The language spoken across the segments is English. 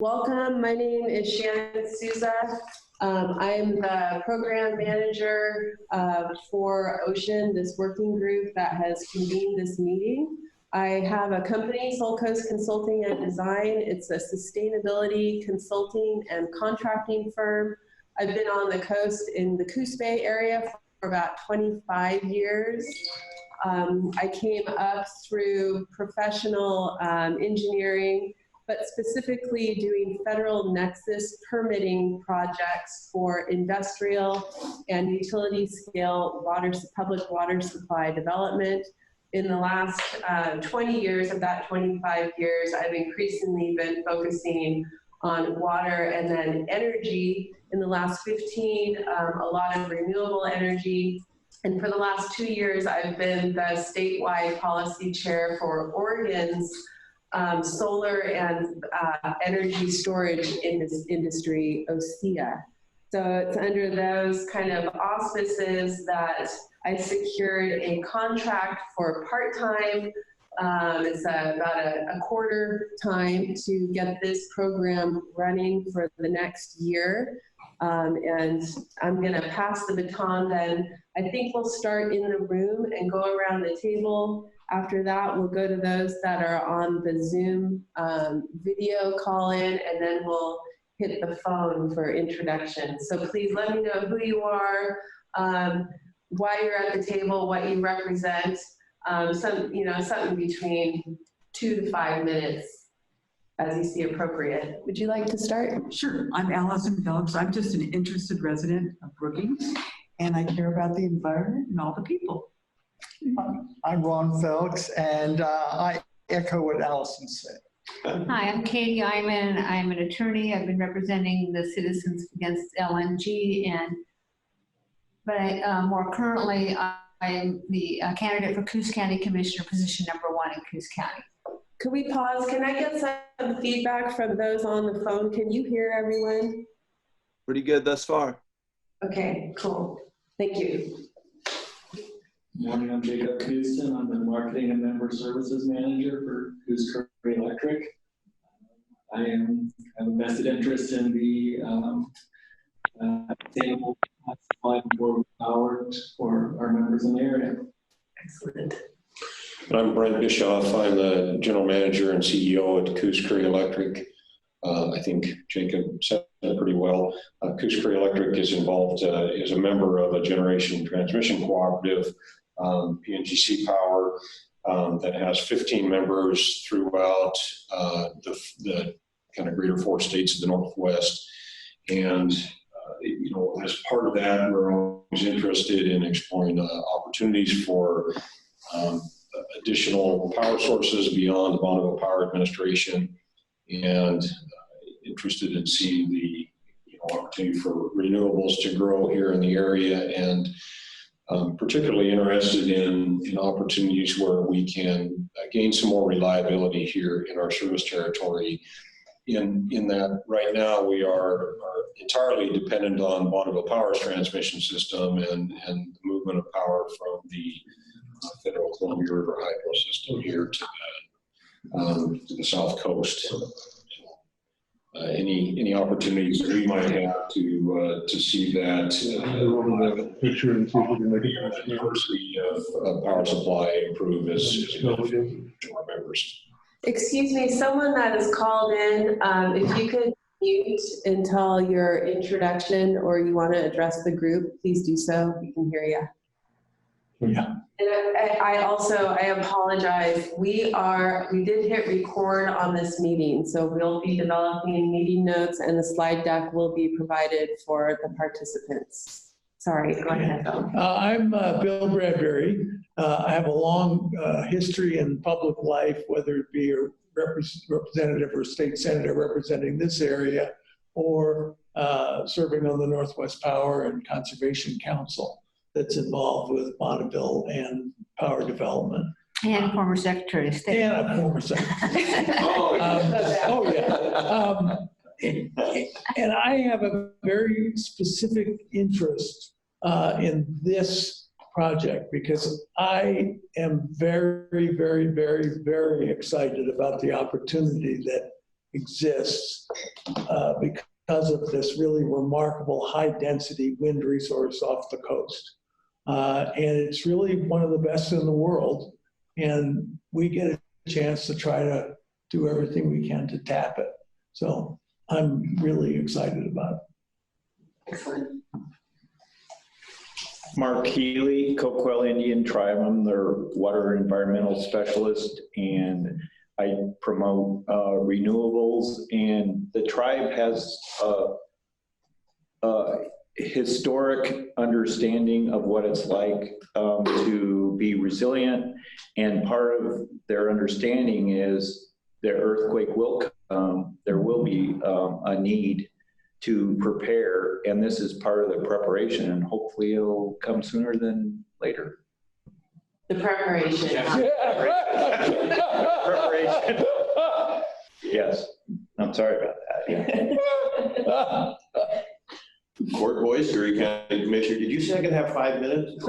Welcome, my name is Shannon Souza. I'm the program manager for Ocean, this working group that has convened this meeting. I have a company, Soul Coast Consulting and Design. It's a sustainability consulting and contracting firm. I've been on the coast in the Coos Bay area for about 25 years. I came up through professional engineering, but specifically doing federal nexus permitting projects for industrial and utility scale public water supply development. In the last 20 years of that 25 years, I've increasingly been focusing on water and then energy. In the last 15, a lot of renewable energy. And for the last 2 years, I've been the statewide policy chair for Oregon's solar and energy storage industry, OSEA. So it's under those kind of auspices that I secured a contract for part-time. It's about a quarter time to get this program running for the next year. And I'm going to pass the baton then. I think we'll start in the room and go around the table. After that, we'll go to those that are on the Zoom video call in, and then we'll hit the phone for introductions. So please let me know who you are, why you're at the table, what you represent, something between 2 to 5 minutes as you see appropriate. Would you like to start? Sure. I'm Allison Phillips. I'm just an interested resident of Brookings, and I care about the environment and all the people. I'm Ron Felix, and I echo what Allison said. Hi, I'm Katie Iman. I'm an attorney. I've been representing the Citizens Against LNG, but more currently, I'm the candidate for Coos County Commissioner, position #1 in Coos County. Could we pause? Can I get some feedback from those on the phone? Can you hear everyone? Pretty good thus far. Okay, cool. Thank you. Good morning, I'm Jacob Houston. I'm the Marketing and Member Services Manager for Coos Curry Electric. I have a vested interest in the sustainable supply of power for our members in the area. Excellent. I'm Brent Bischoff. I'm the General Manager and CEO at Coos Curry Electric. I think Jacob said that pretty well. Coos Curry Electric is involved, is a member of a generation transmission cooperative, PNGC Power, that has 15 members throughout the kind of greater 4 states of the Northwest. And as part of that, we're always interested in exploring opportunities for additional power sources beyond the Bonneville Power Administration, and interested in seeing the opportunity for renewables to grow here in the area, and particularly interested in opportunities where we can gain some more reliability here in our service territory. In that right now we are entirely dependent on Bonneville Power's transmission system and the movement of power from the Federal Columbia River Hydro system here to the South Coast. Any opportunities that we might have to see that picture and see if we can make it. diversity of power supply improve as to our members. Excuse me, someone that is called in, if you could mute until your introduction or you want to address the group, please do so. We can hear you. Yeah. And I apologize. We did hit record on this meeting, so we'll be developing meeting notes and the slide deck will be provided for the participants. Sorry, go ahead, Bill. I'm Bill Bradbury. I have a long history in public life, whether it be a representative or state senator representing this area, or serving on the Northwest Power and Conservation Council that's involved with Bonneville and power development. And former Secretary of State. And a former secretary. And I have a very specific interest in this project because I am very, very, very, very excited about the opportunity that exists because of this really remarkable high-density wind resource off the coast. And it's really one of the best in the world. And we get a chance to try to do everything we can to tap it. So I'm really excited about it. Excellent. Mark Healy, Coquille Indian Tribe. I'm their water environmental specialist, and I promote renewables. And the tribe has a historic understanding of what it's like to be resilient. And part of their understanding is the earthquake will come. There will be a need to prepare, and this is part of the preparation, and hopefully it'll come sooner than later. The preparation. Preparation. Yes, I'm sorry about that. Yeah. Court Boyce, Erie County Commissioner, did you say I could have 5 minutes?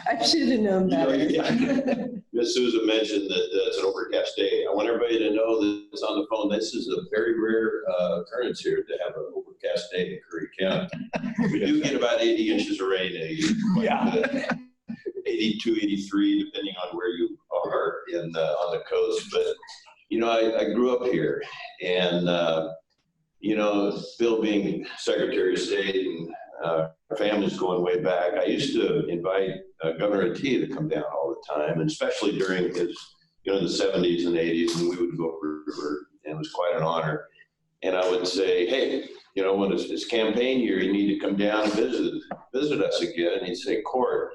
I should have known better. Ms. Souza mentioned that it's an overcast day. I want everybody to know that it's on the phone. This is a very rare occurrence here to have an overcast day in Curry County. We do get about 80 inches of rain a year. Yeah. 82, 83, depending on where you are on the coast. But, you know, I grew up here, and, you know, Bill being Secretary of State and our family's going way back, I used to invite Governor Atiyeh to come down all the time, and especially during his, you know, the 70s and 80s, and we would go river, and it was quite an honor. And I would say, hey, you know, when it's campaign year, you need to come down and visit us again. And he'd say, Court,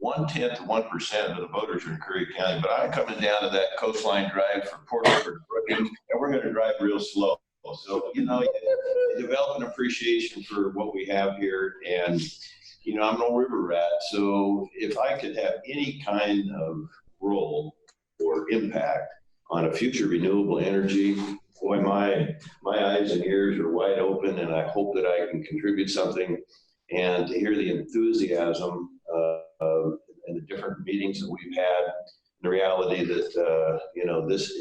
1/10 to 1% of the voters are in Curry County, but I'm coming down to that coastline drive for Port Orford, Brookings, and we're going to drive real slow. So, you know, you develop an appreciation for what we have here. And, you know, I'm no river rat. So if I could have any kind of role or impact on a future renewable energy, boy, my eyes and ears are wide open, and I hope that I can contribute something. And to hear the enthusiasm and the different meetings that we've had, the reality that, you know, this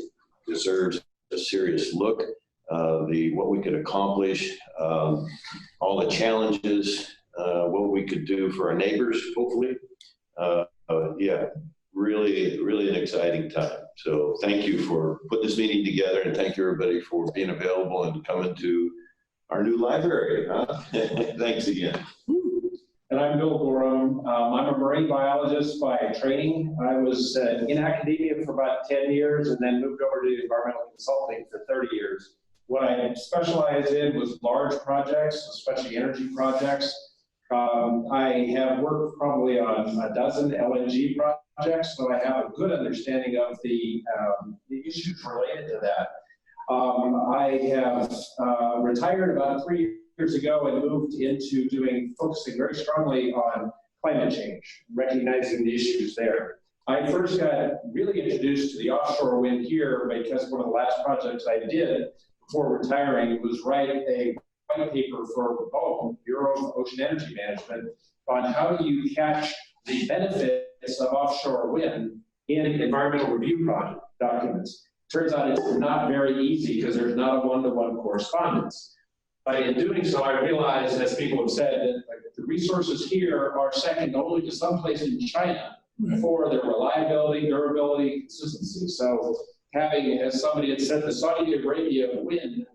deserves a serious look. What we could accomplish, all the challenges, what we could do for our neighbors, hopefully. Yeah, really an exciting time. So thank you for putting this meeting together, and thank you everybody for being available and coming to our new library. Huh? Thanks again. And I'm Bill Gorham. I'm a marine biologist by training. I was in academia for about 10 years and then moved over to environmental consulting for 30 years. What I specialized in was large projects, especially energy projects. I have worked probably on a dozen LNG projects, so I have a good understanding of the issues related to that. I have retired about 3 years ago and moved into focusing very strongly on climate change, recognizing the issues there. I first got really introduced to the offshore wind here because one of the last projects I did before retiring was write a white paper for BOEM, Bureau of Ocean Energy Management, on how do you catch the benefits of offshore wind in environmental review project documents. Turns out it's not very easy because there's not a one-to-one correspondence. But in doing so, I realized, as people have said, that the resources here are second only to someplace in China for their reliability, durability, consistency. So having, as somebody had said, the Saudi Arabia wind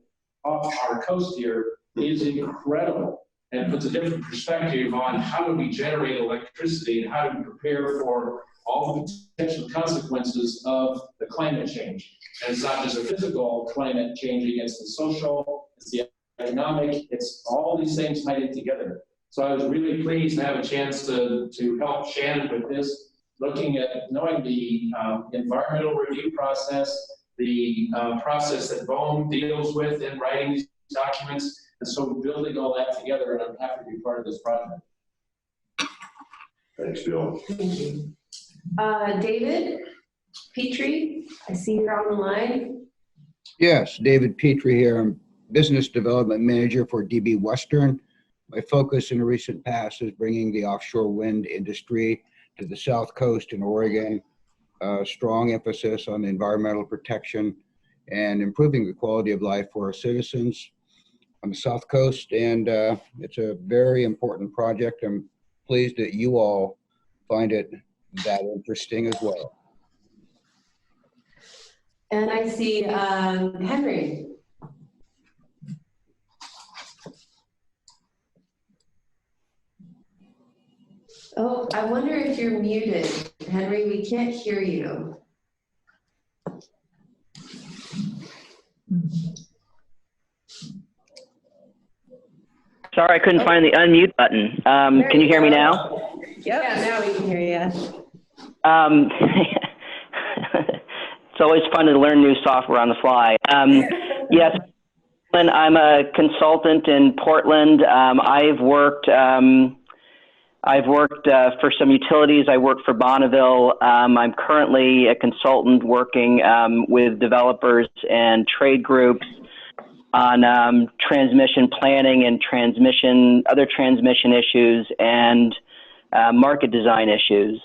off our coast here is incredible and puts a different perspective on how do we generate electricity and how do we prepare for all the potential consequences of the climate change. And it's not just a physical climate changing, it's the social, it's the economic, it's all these things tied in together. So I was really pleased to have a chance to help Shannon with this, looking at knowing the environmental review process, the process that BOEM deals with in writing these documents, and so building all that together, and I'm happy to be part of this project. Thanks, Bill. Thank you. David Petrie, I see you're on the line. Yes, David Petrie here. I'm Business Development Manager for DB Western. My focus in the recent past is bringing the offshore wind industry to the South Coast in Oregon. strong emphasis on environmental protection and improving the quality of life for our citizens on the South Coast. And it's a very important project. I'm pleased that you all find it that interesting as well. And I see Henry. Oh, I wonder if you're muted. Henry, we can't hear you. Sorry, I couldn't find the unmute button. Can you hear me now? Yep, yeah, now we can hear you. It's always fun to learn new software on the fly. Yes, I'm a consultant in Portland. I've worked for some utilities. I work for Bonneville. I'm currently a consultant working with developers and trade groups on transmission planning and other transmission issues and market design issues.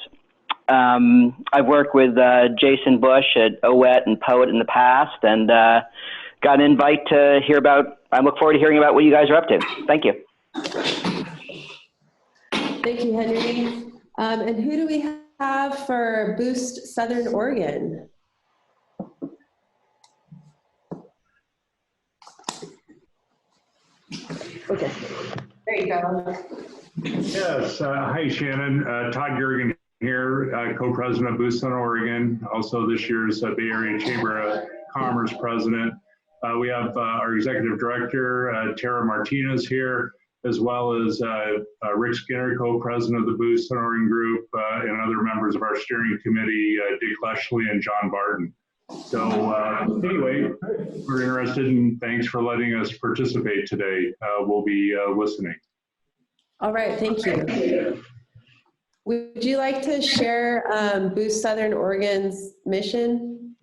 I've worked with Jason Bush at OET and POET in the past, and got an invite to hear about. I look forward to hearing about what you guys are up to. Thank you. Thank you, Henry. And who do we have for Boost Southern Oregon? Okay, there you go. Yes, hi Shannon. Todd Gergen here, co-president of Boost Southern Oregon, also this year's Bay Area Chamber of Commerce president. We have our executive director, Tara Martinez here, as well as Rick Skinner, co-president of the Boost Southern Oregon Group, and other members of our steering committee, Dick Leshley and John Barton. So anyway, we're interested, and thanks for letting us participate today. We'll be listening. All right, thank you. Would you like to share Boost Southern Oregon's mission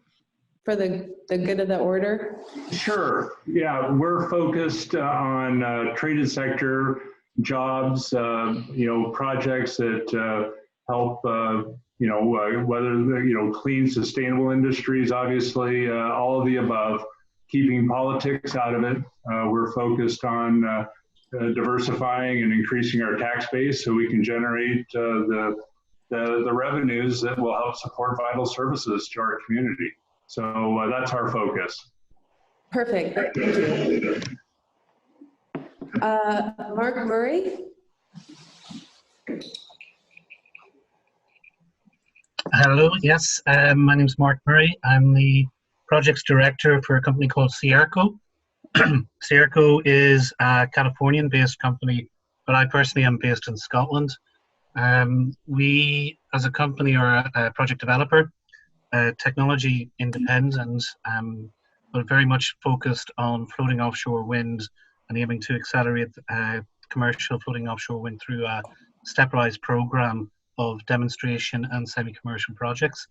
for the good of the order? Sure. Yeah, we're focused on traded sector jobs, projects that help, whether clean, sustainable industries, obviously, all of the above, keeping politics out of it. We're focused on diversifying and increasing our tax base so we can generate the revenues that will help support vital services to our community. So that's our focus. Perfect. Thank you. Mark Murray. Hello, yes, my name is Mark Murray. I'm the projects director for a company called Sierco. Sierco is a Californian-based company, but I personally am based in Scotland. We, as a company, are a project developer, technology independent, but very much focused on floating offshore wind and aiming to accelerate commercial floating offshore wind through a stepwise program of demonstration and semi-commercial projects.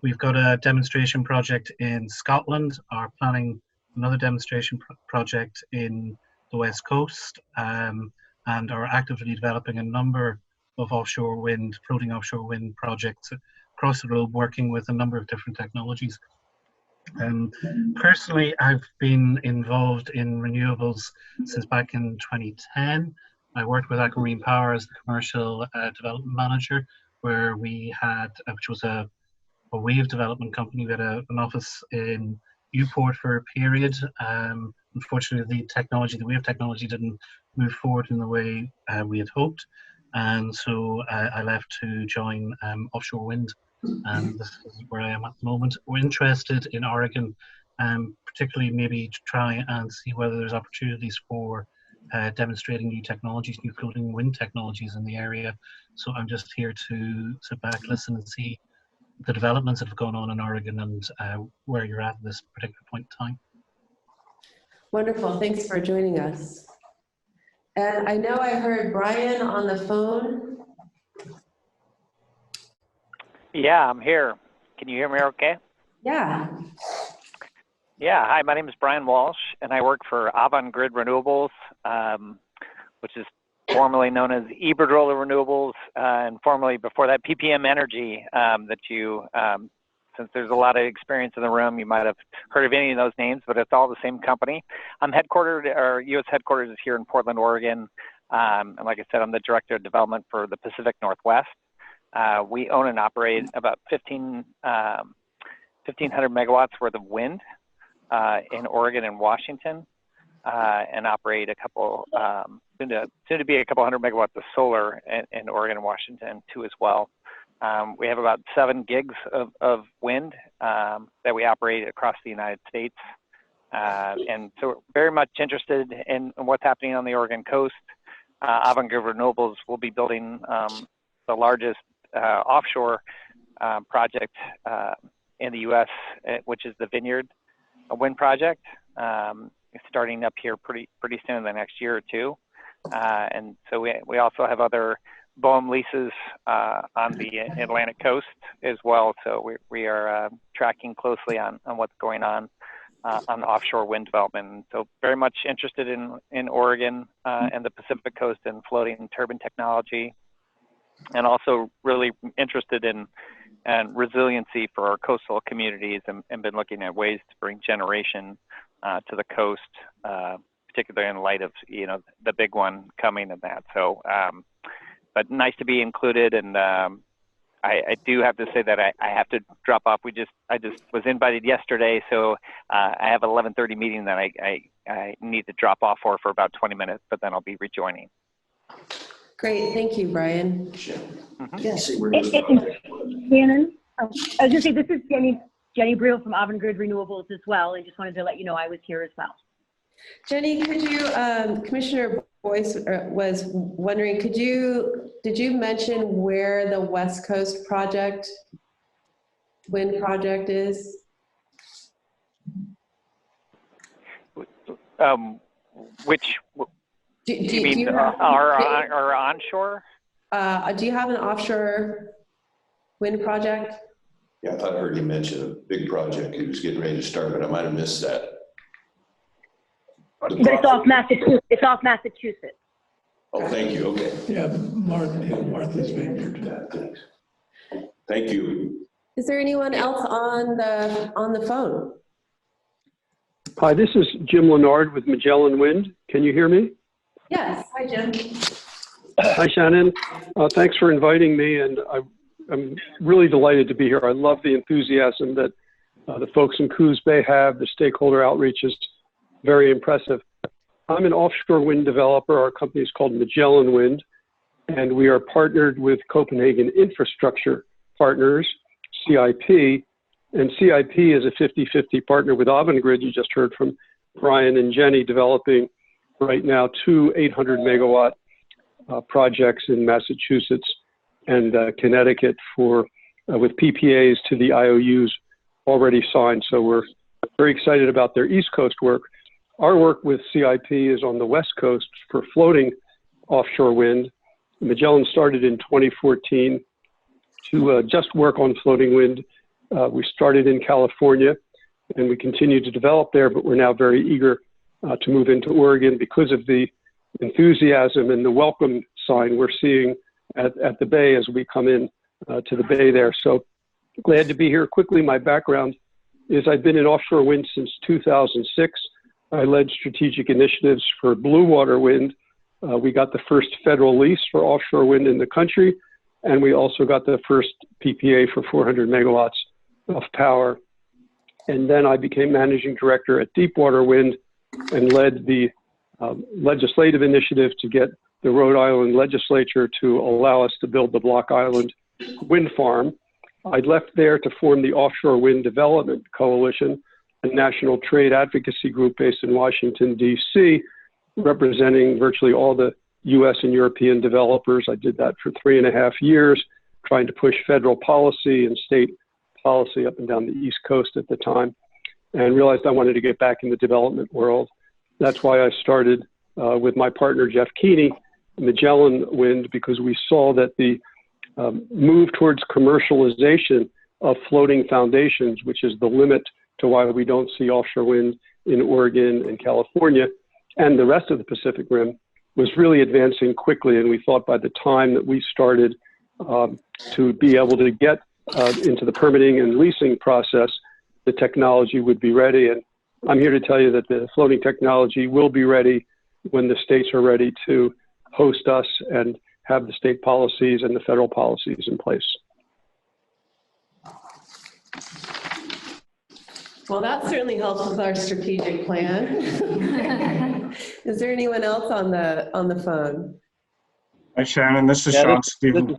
We've got a demonstration project in Scotland, are planning another demonstration project in the West Coast, and are actively developing a number of offshore wind, floating offshore wind projects across the globe, working with a number of different technologies. Personally, I've been involved in renewables since back in 2010. I worked with Aquamarine Power as the commercial development manager, where we had, which was a wave development company. We had an office in Newport for a period. Unfortunately, the wave technology didn't move forward in the way we had hoped. And so I left to join offshore wind. And this is where I am at the moment. We're interested in Oregon, particularly maybe to try and see whether there's opportunities for demonstrating new technologies, new floating wind technologies in the area. So I'm just here to sit back, listen, and see the developments that have gone on in Oregon and where you're at this particular point in time. Wonderful, thanks for joining us. And I know I heard Brian on the phone. Yeah, I'm here. Can you hear me okay? Yeah. Yeah, hi, my name is Brian Walsh, and I work for Avangrid Renewables, which is formerly known as Iberdrola Renewables, and formerly before that PPM Energy that you since there's a lot of experience in the room, you might have heard of any of those names, but it's all the same company. Our U.S. headquarters is here in Portland, Oregon. And like I said, I'm the Director of Development for the Pacific Northwest. We own and operate about 1,500 megawatts worth of wind in Oregon and Washington, and operate a couple, soon to be a couple hundred megawatts of solar in Oregon and Washington too as well. We have about 7 gigs of wind that we operate across the United States. And so we're very much interested in what's happening on the Oregon coast. Avangrid Renewables will be building the largest offshore project in the U.S., which is the Vineyard Wind Project. It's starting up here pretty soon in the next year or two. And so we also have other BOEM leases on the Atlantic coast as well. So we are tracking closely on what's going on offshore wind development. So very much interested in Oregon and the Pacific coast and floating turbine technology, and also really interested in resiliency for our coastal communities, and been looking at ways to bring generation to the coast, particularly in light of the big one coming in that. So, but nice to be included, and I do have to say that I have to drop off. I just was invited yesterday, so I have an 11:30 meeting that I need to drop off for about 20 minutes, but then I'll be rejoining. Great, thank you, Brian. Yes. Shannon, I was going to say, this is Jenny Brill from Avangrid Renewables as well, and just wanted to let you know I was here as well. Jenny, could you, Commissioner Boyce was wondering, did you mention where the West Coast wind project is? Which, do you mean our onshore? Do you have an offshore wind project? Yeah, I thought I heard you mention a big project he was getting ready to start, but I might have missed that. But it's off Massachusetts. It's off Massachusetts. Oh, thank you. Okay. Yeah, Martha's Vineyard. Thanks. Thank you. Is there anyone else on the phone? Hi, this is Jim Leonard with Magellan Wind. Can you hear me? Yes. Hi, Jim. Hi, Shannon. Thanks for inviting me, and I'm really delighted to be here. I love the enthusiasm that the folks in Coos Bay have. The stakeholder outreach is very impressive. I'm an offshore wind developer. Our company is called Magellan Wind, and we are partnered with Copenhagen Infrastructure Partners, CIP, and CIP is a 50-50 partner with Avangrid. You just heard from Brian and Jenny, developing right now 2 800-megawatt projects in Massachusetts and Connecticut with PPAs to the IOUs already signed. So we're very excited about their East Coast work. Our work with CIP is on the West Coast for floating offshore wind. Magellan started in 2014 to just work on floating wind. We started in California, and we continue to develop there, but we're now very eager to move into Oregon because of the enthusiasm and the welcome sign we're seeing at the Bay as we come in to the Bay there. So glad to be here. Quickly, my background is I've been in offshore wind since 2006. I led strategic initiatives for Blue Water Wind. We got the first federal lease for offshore wind in the country, and we also got the first PPA for 400 megawatts of power. And then I became managing director at Deepwater Wind and led the legislative initiative to get the Rhode Island legislature to allow us to build the Block Island wind farm. I left there to form the Offshore Wind Development Coalition, a national trade advocacy group based in Washington, D.C., representing virtually all the U.S. and European developers. I did that for 3.5 years, trying to push federal policy and state policy up and down the East Coast at the time, and realized I wanted to get back in the development world. That's why I started with my partner, Jeff Keeney, Magellan Wind, because we saw that the move towards commercialization of floating foundations, which is the limit to why we don't see offshore wind in Oregon and California and the rest of the Pacific Rim, was really advancing quickly. And we thought by the time that we started to be able to get into the permitting and leasing process, the technology would be ready. And I'm here to tell you that the floating technology will be ready when the states are ready to host us and have the state policies and the federal policies in place. Well, that certainly helps with our strategic plan. Is there anyone else on the phone? Hi, Shannon. This is Sean Stevens.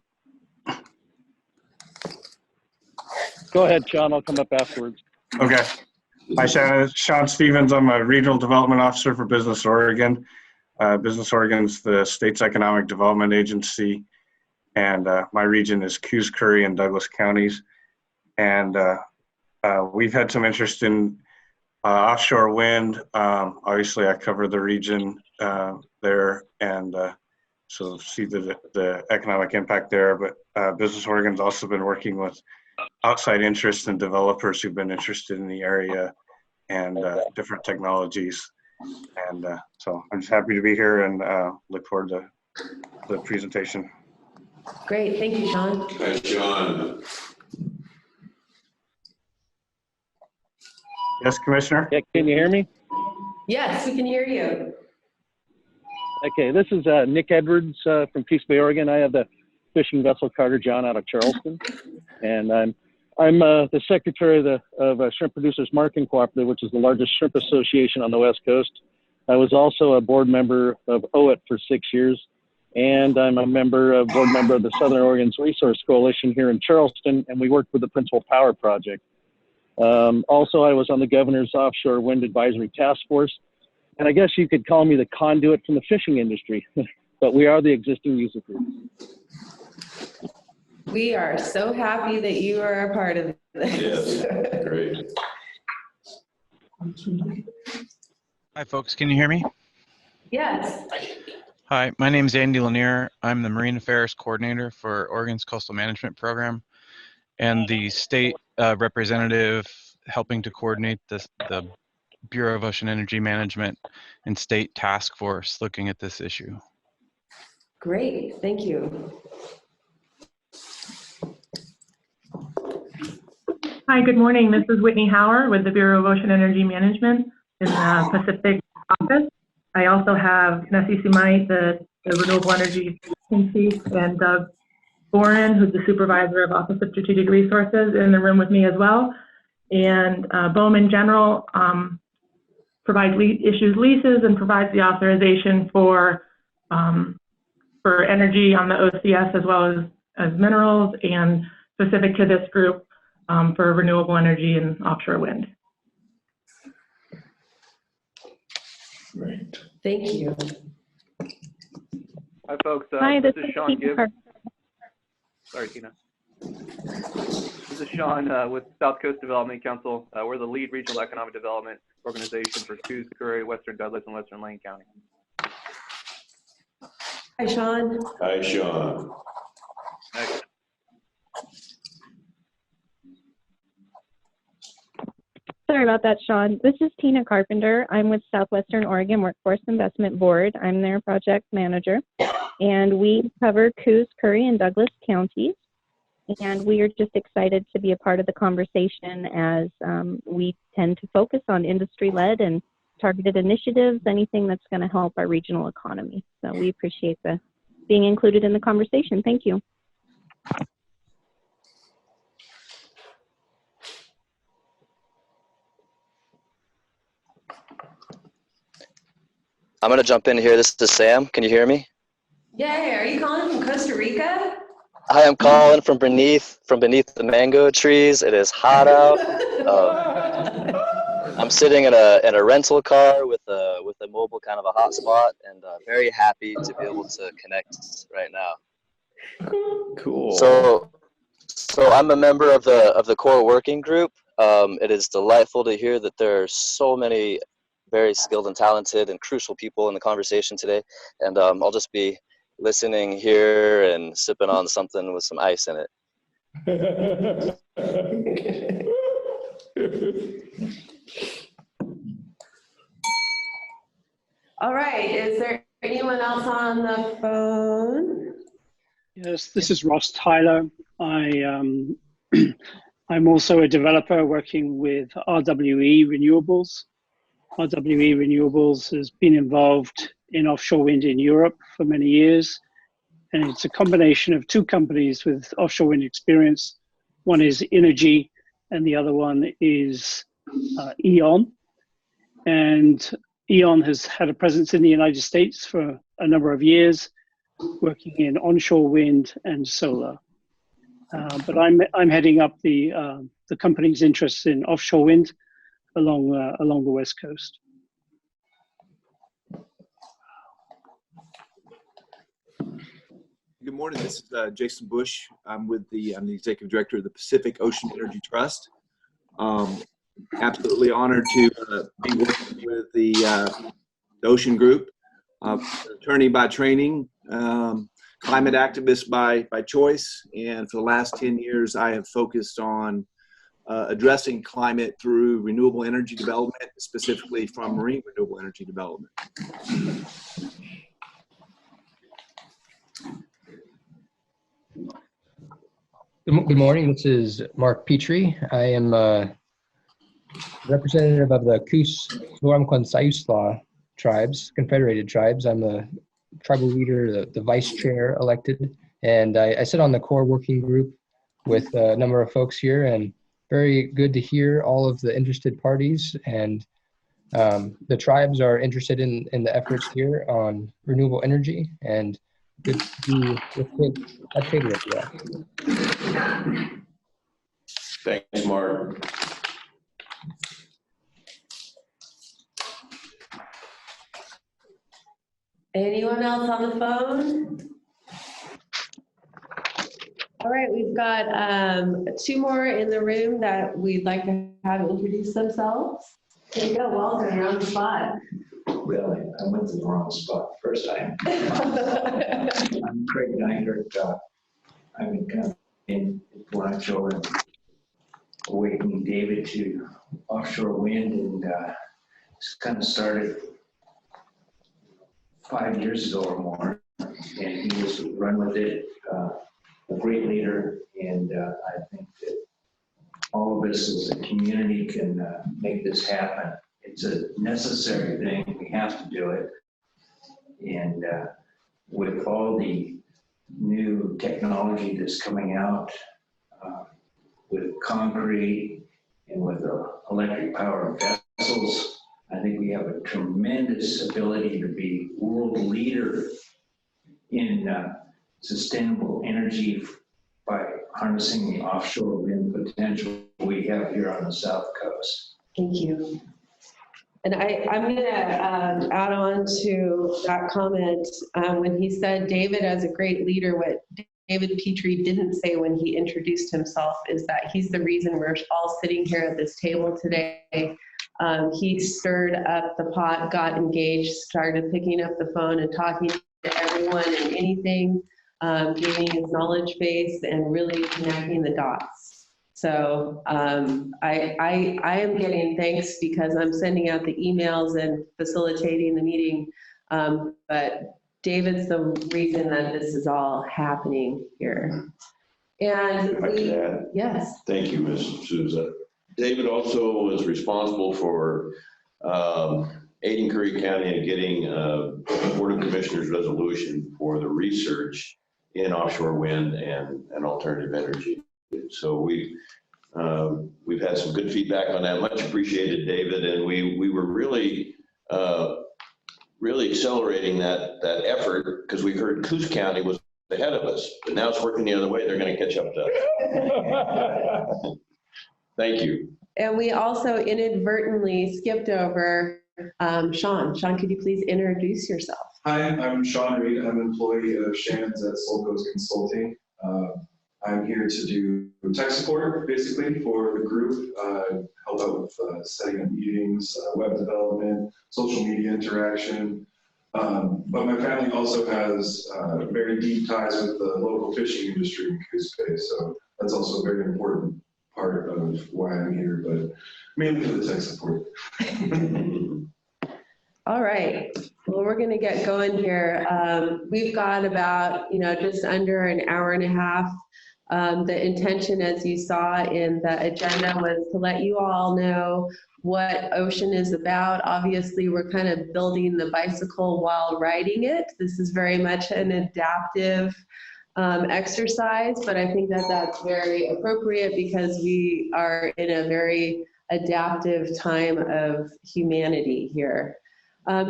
Go ahead, Sean. I'll come up afterwards. Okay. Hi, Shannon. It's Sean Stevens. I'm a Regional Development Officer for Business Oregon. Business Oregon is the state's economic development agency, and my region is Coos, Curry, and Douglas counties. And we've had some interest in offshore wind. Obviously, I cover the region there, and so see the economic impact there. But Business Oregon's also been working with outside interests and developers who've been interested in the area and different technologies. And so I'm just happy to be here and look forward to the presentation. Great, thank you, Sean. Hi, Sean. Yes, Commissioner? Yeah, can you hear me? Yes, we can hear you. Okay, this is Nick Edwards from Coos Bay, Oregon. I have the fishing vessel Carter John out of Charleston, and I'm the secretary of Shrimp Producers Marketing Cooperative, which is the largest shrimp association on the West Coast. I was also a board member of OIT for 6 years, and I'm a board member of the Southern Oregon's Resource Coalition here in Charleston, and we worked with the Principal Power Project. Also, I was on the Governor's Offshore Wind Advisory Task Force, and I guess you could call me the conduit from the fishing industry, but we are the existing user group. We are so happy that you are a part of this. Yes, great. Hi, folks. Can you hear me? Yes. Hi, my name is Andy Lanier. I'm the Marine Affairs Coordinator for Oregon's Coastal Management Program and the state representative helping to coordinate the Bureau of Ocean Energy Management and state task force looking at this issue. Great, thank you. Hi, good morning. This is Whitney Hauer with the Bureau of Ocean Energy Management in the Pacific office. I also have Nessie Sumite, the Renewable Energy Agency, and Doug Boren, who's the supervisor of Office of Strategic Resources, in the room with me as well. And BOEM in general issues leases and provides the authorization for energy on the OCS as well as minerals, and specific to this group for renewable energy and offshore wind. Great. Thank you. Hi, folks. Hi, this is Sean Gibbs. Sorry, Tina. This is Sean with South Coast Development Council. We're the lead regional economic development organization for Coos, Curry, Western Douglas, and Western Lane County. Hi, Sean. Hi, Sean. Okay. Sorry about that, Sean. This is Tina Carpenter. I'm with Southwestern Oregon Workforce Investment Board. I'm their project manager, and we cover Coos, Curry, and Douglas counties. And we are just excited to be a part of the conversation as we tend to focus on industry-led and targeted initiatives, anything that's going to help our regional economy. So we appreciate being included in the conversation. Thank you. I'm going to jump in here. This is Sam. Can you hear me? Yay, are you calling from Costa Rica? I am calling from beneath the mango trees. It is hot out. I'm sitting in a rental car with a mobile kind of a hotspot, and very happy to be able to connect right now. Cool. So I'm a member of the core working group. It is delightful to hear that there are so many very skilled and talented and crucial people in the conversation today, and I'll just be listening here and sipping on something with some ice in it. All right, is there anyone else on the phone? Yes, this is Ross Tyler. I I'm also a developer working with RWE Renewables. RWE Renewables has been involved in offshore wind in Europe for many years. And it's a combination of two companies with offshore wind experience. One is Innogy, and the other one is E.ON. And E.ON has had a presence in the United States for a number of years, working in onshore wind and solar. But I'm heading up the company's interests in offshore wind along the West Coast. Good morning. This is Jason Bush. I'm the executive director of the Pacific Ocean Energy Trust. Absolutely honored to be working with the Ocean Group. Attorney by training, climate activist by choice, and for the last 10 years, I have focused on addressing climate through renewable energy development, specifically from marine renewable energy development. Good morning. This is Mark Petrie. I am a representative of the Coos Zoram tribes, Confederated Tribes. I'm the tribal leader, the vice chair elected, and I sit on the core working group with a number of folks here, and very good to hear all of the interested parties, and the tribes are interested in the efforts here on renewable energy, and good to be with at table with you all. Thanks, Mark. Anyone else on the phone? All right, we've got two more in the room that we'd like to have introduce themselves. There you go, Walter, you're on the spot. Really, I went to the wrong spot the first time. I'm Craig Neidert. I'm in Blancho and awakening David to offshore wind, and it's kind of started 5 years ago or more, and he was run with it, a great leader, and I think that all of us as a community can make this happen. It's a necessary thing. We have to do it. And with all the new technology that's coming out with concrete and with electric powered vessels, I think we have a tremendous ability to be world leader in sustainable energy by harnessing the offshore wind potential we have here on the South Coast. Thank you. And I'm going to add on to that comment. When he said David as a great leader, what David Petrie didn't say when he introduced himself is that he's the reason we're all sitting here at this table today. He stirred up the pot, got engaged, started picking up the phone and talking to everyone and anything, gaining his knowledge base and really connecting the dots. So I am getting thanks because I'm sending out the emails and facilitating the meeting, but David's the reason that this is all happening here. And yes. Thank you, Ms. Souza. David also is responsible for aiding Curry County in getting a Board of Commissioners resolution for the research in offshore wind and alternative energy. So we've had some good feedback on that. Much appreciated, David. And we were really accelerating that effort because we heard Coos County was ahead of us, but now it's working the other way. They're going to catch up to us. Thank you. And we also inadvertently skipped over Sean. Sean, could you please introduce yourself? Hi, I'm Sean Reed. I'm an employee of Shannon's at Soul Coast Consulting. I'm here to do tech support, basically, for the group, help out with setting up meetings, web development, social media interaction. But my family also has very deep ties with the local fishing industry in Coos Bay, so that's also a very important part of why I'm here, but mainly for the tech support. All right, well, we're going to get going here. We've got about, just under an hour and a half The intention, as you saw in the agenda, was to let you all know what Ocean is about. Obviously, we're kind of building the bicycle while riding it. This is very much an adaptive exercise, but I think that that's very appropriate because we are in a very adaptive time of humanity here.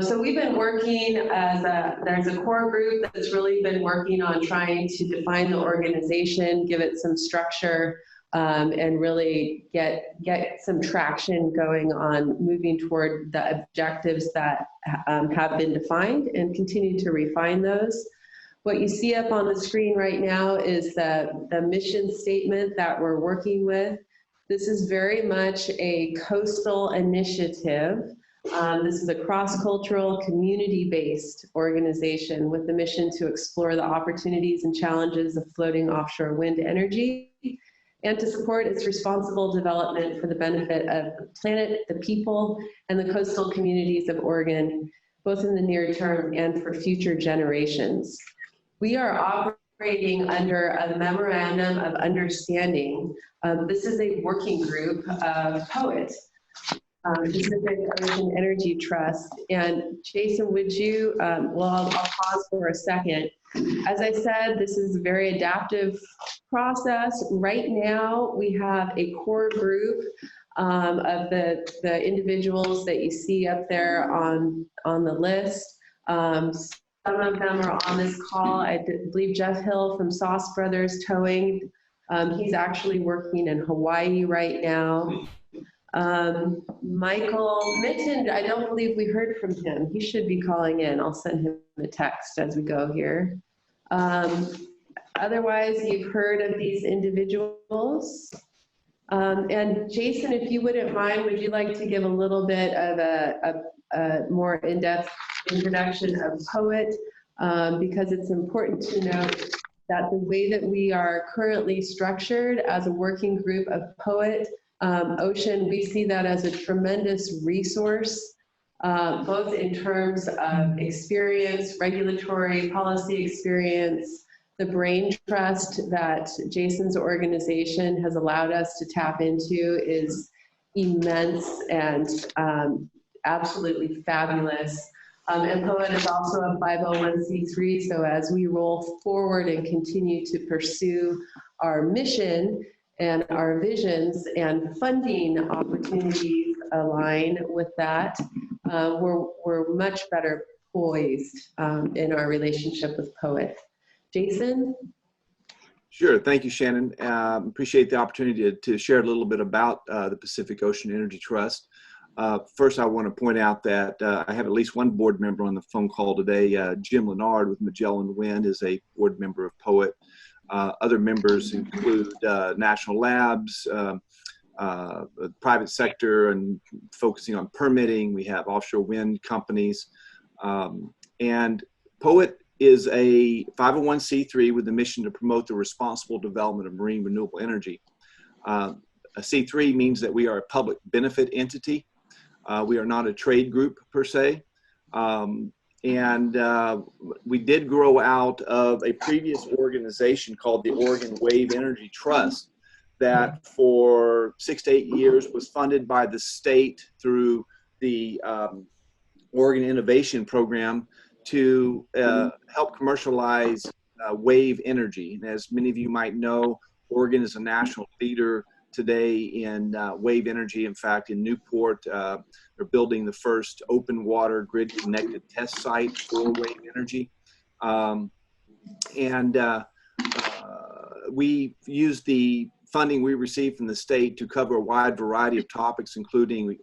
So we've been working there's a core group that's really been working on trying to define the organization, give it some structure, and really get some traction going on moving toward the objectives that have been defined and continue to refine those. What you see up on the screen right now is the mission statement that we're working with. This is very much a coastal initiative. This is a cross-cultural, community-based organization with the mission to explore the opportunities and challenges of floating offshore wind energy and to support its responsible development for the benefit of the planet, the people, and the coastal communities of Oregon, both in the near term and for future generations. We are operating under a memorandum of understanding. This is a working group of POET, Pacific Ocean Energy Trust. And Jason, would you, I'll pause for a second. As I said, this is a very adaptive process. Right now, we have a core group of the individuals that you see up there on the list. Some of them are on this call. I believe Jeff Hill from Sauce Brothers Towing. He's actually working in Hawaii right now. Michael Mitten, I don't believe we heard from him. He should be calling in. I'll send him a text as we go here. Otherwise, you've heard of these individuals. And Jason, if you wouldn't mind, would you like to give a little bit of a more in-depth introduction of POET? Because it's important to note that the way that we are currently structured as a working group of POET, Ocean, we see that as a tremendous resource, both in terms of experience, regulatory policy experience. The brain trust that Jason's organization has allowed us to tap into is immense and absolutely fabulous. And POET is also a 501c3, so as we roll forward and continue to pursue our mission and our visions and funding opportunities align with that, we're much better poised in our relationship with POET. Jason? Sure, thank you, Shannon. Appreciate the opportunity to share a little bit about the Pacific Ocean Energy Trust. First, I want to point out that I have at least one board member on the phone call today. Jim Lennard with Magellan Wind is a board member of POET. Other members include National Labs, private sector and focusing on permitting. We have offshore wind companies. And POET is a 501c3 with the mission to promote the responsible development of marine renewable energy. A C3 means that we are a public benefit entity. We are not a trade group per se. We did grow out of a previous organization called the Oregon Wave Energy Trust that for 6 to 8 years was funded by the state through the Oregon Innovation Program to help commercialize wave energy. And as many of you might know, Oregon is a national leader today in wave energy. In fact, in Newport, they're building the first open water grid connected test site for wave energy. We use the funding we receive from the state to cover a wide variety of topics, including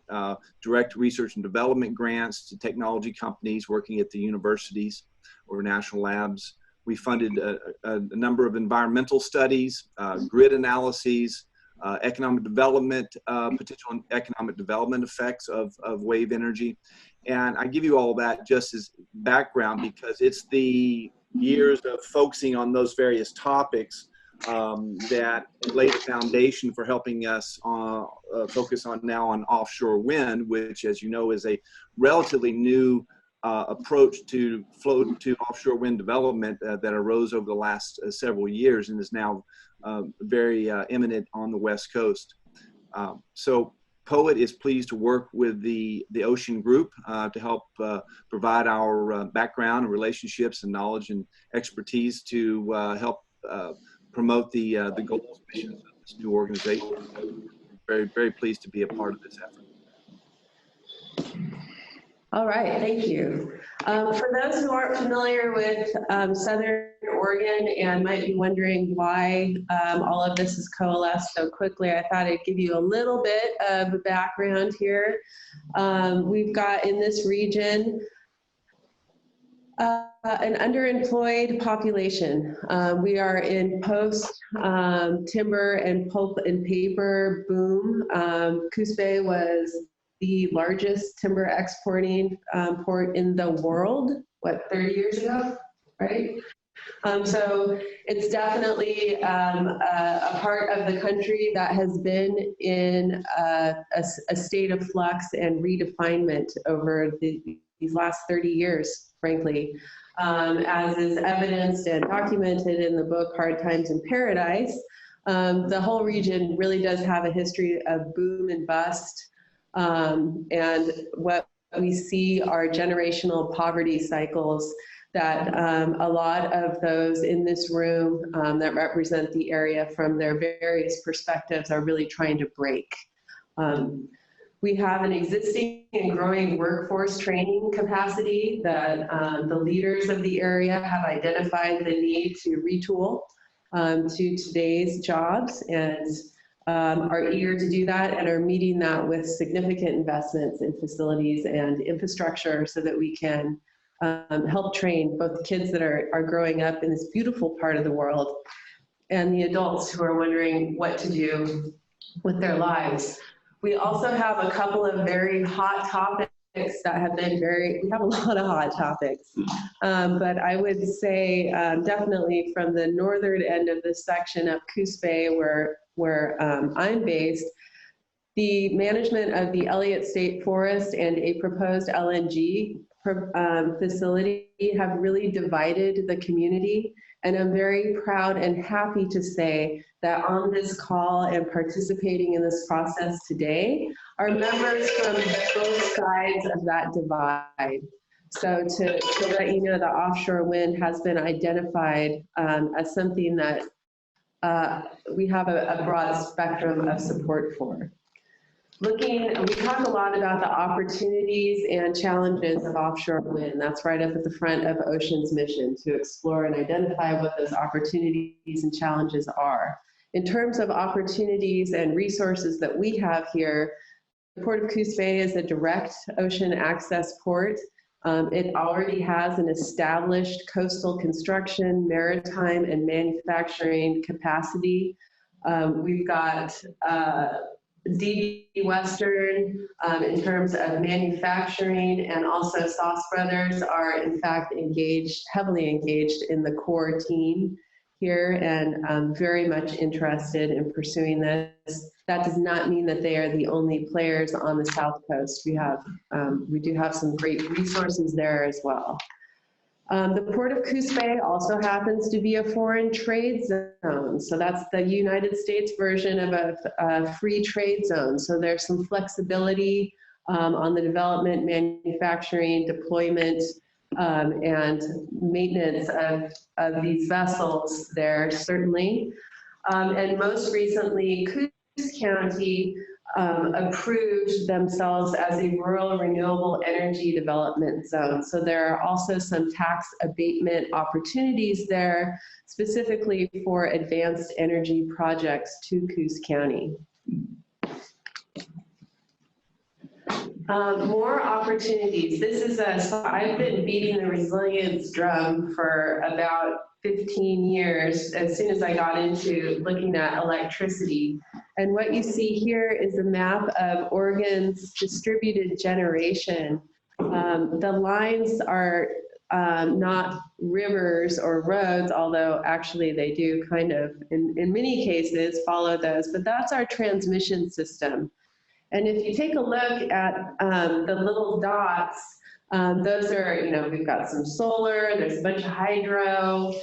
direct research and development grants to technology companies working at the universities or national labs. We funded a number of environmental studies, grid analyses, economic development, potential economic development effects of wave energy. And I give you all that just as background because it's the years of focusing on those various topics that laid the foundation for helping us focus on now on offshore wind, which, as you know, is a relatively new approach to offshore wind development that arose over the last several years and is now very imminent on the West Coast. So POET is pleased to work with the Ocean Group to help provide our background and relationships and knowledge and expertise to help promote the goals and missions of this new organization. Very, very pleased to be a part of this effort. All right, thank you. For those who aren't familiar with Southern Oregon and might be wondering why all of this has coalesced so quickly, I thought I'd give you a little bit of a background here. We've got in this region an underemployed population. We are in post-timber and pulp and paper boom. Coos Bay was the largest timber exporting port in the world, 30 years ago, right? So it's definitely a part of the country that has been in a state of flux and redefinement over these last 30 years, frankly. As is evidenced and documented in the book, Hard Times in Paradise, the whole region really does have a history of boom and bust. And what we see are generational poverty cycles that a lot of those in this room that represent the area from their various perspectives are really trying to break. We have an existing and growing workforce training capacity that the leaders of the area have identified the need to retool to today's jobs and are eager to do that and are meeting that with significant investments in facilities and infrastructure so that we can help train both the kids that are growing up in this beautiful part of the world and the adults who are wondering what to do with their lives. We also have a couple of very hot topics that have been we have a lot of hot topics, but I would say definitely from the northern end of this section of Coos Bay where I'm based, the management of the Elliott State Forest and a proposed LNG facility have really divided the community. And I'm very proud and happy to say that on this call and participating in this process today are members from both sides of that divide. So to let you know, the offshore wind has been identified as something that we have a broad spectrum of support for. We talk a lot about the opportunities and challenges of offshore wind. That's right up at the front of Ocean's mission, to explore and identify what those opportunities and challenges are. In terms of opportunities and resources that we have here, the Port of Coos Bay is a direct ocean access port. It already has an established coastal construction, maritime, and manufacturing capacity. We've got DB Western in terms of manufacturing, and also Sauce Brothers are in fact heavily engaged in the core team here and very much interested in pursuing this. That does not mean that they are the only players on the South Coast. We do have some great resources there as well. The Port of Coos Bay also happens to be a foreign trade zone. So that's the United States version of a free trade zone. So there's some flexibility on the development, manufacturing, deployment, and maintenance of these vessels there, certainly. And most recently, Coos County approved themselves as a rural renewable energy development zone. So there are also some tax abatement opportunities there, specifically for advanced energy projects to Coos County. More opportunities. I've been beating the resilience drum for about 15 years as soon as I got into looking at electricity. And what you see here is a map of Oregon's distributed generation. The lines are not rivers or roads, although actually they do kind of, in many cases, follow those, but that's our transmission system. And if you take a look at the little dots, Those are, we've got some solar, there's a bunch of hydro.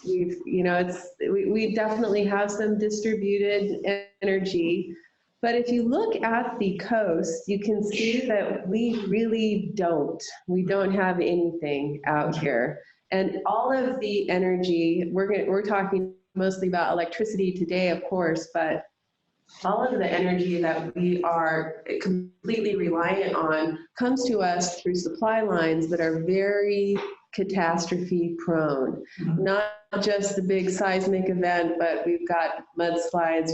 We definitely have some distributed energy. But if you look at the coast, you can see that we really don't. We don't have anything out here. And all of the energy, we're talking mostly about electricity today, of course, but all of the energy that we are completely reliant on comes to us through supply lines that are very catastrophe prone. Not just the big seismic event, but we've got mudslides,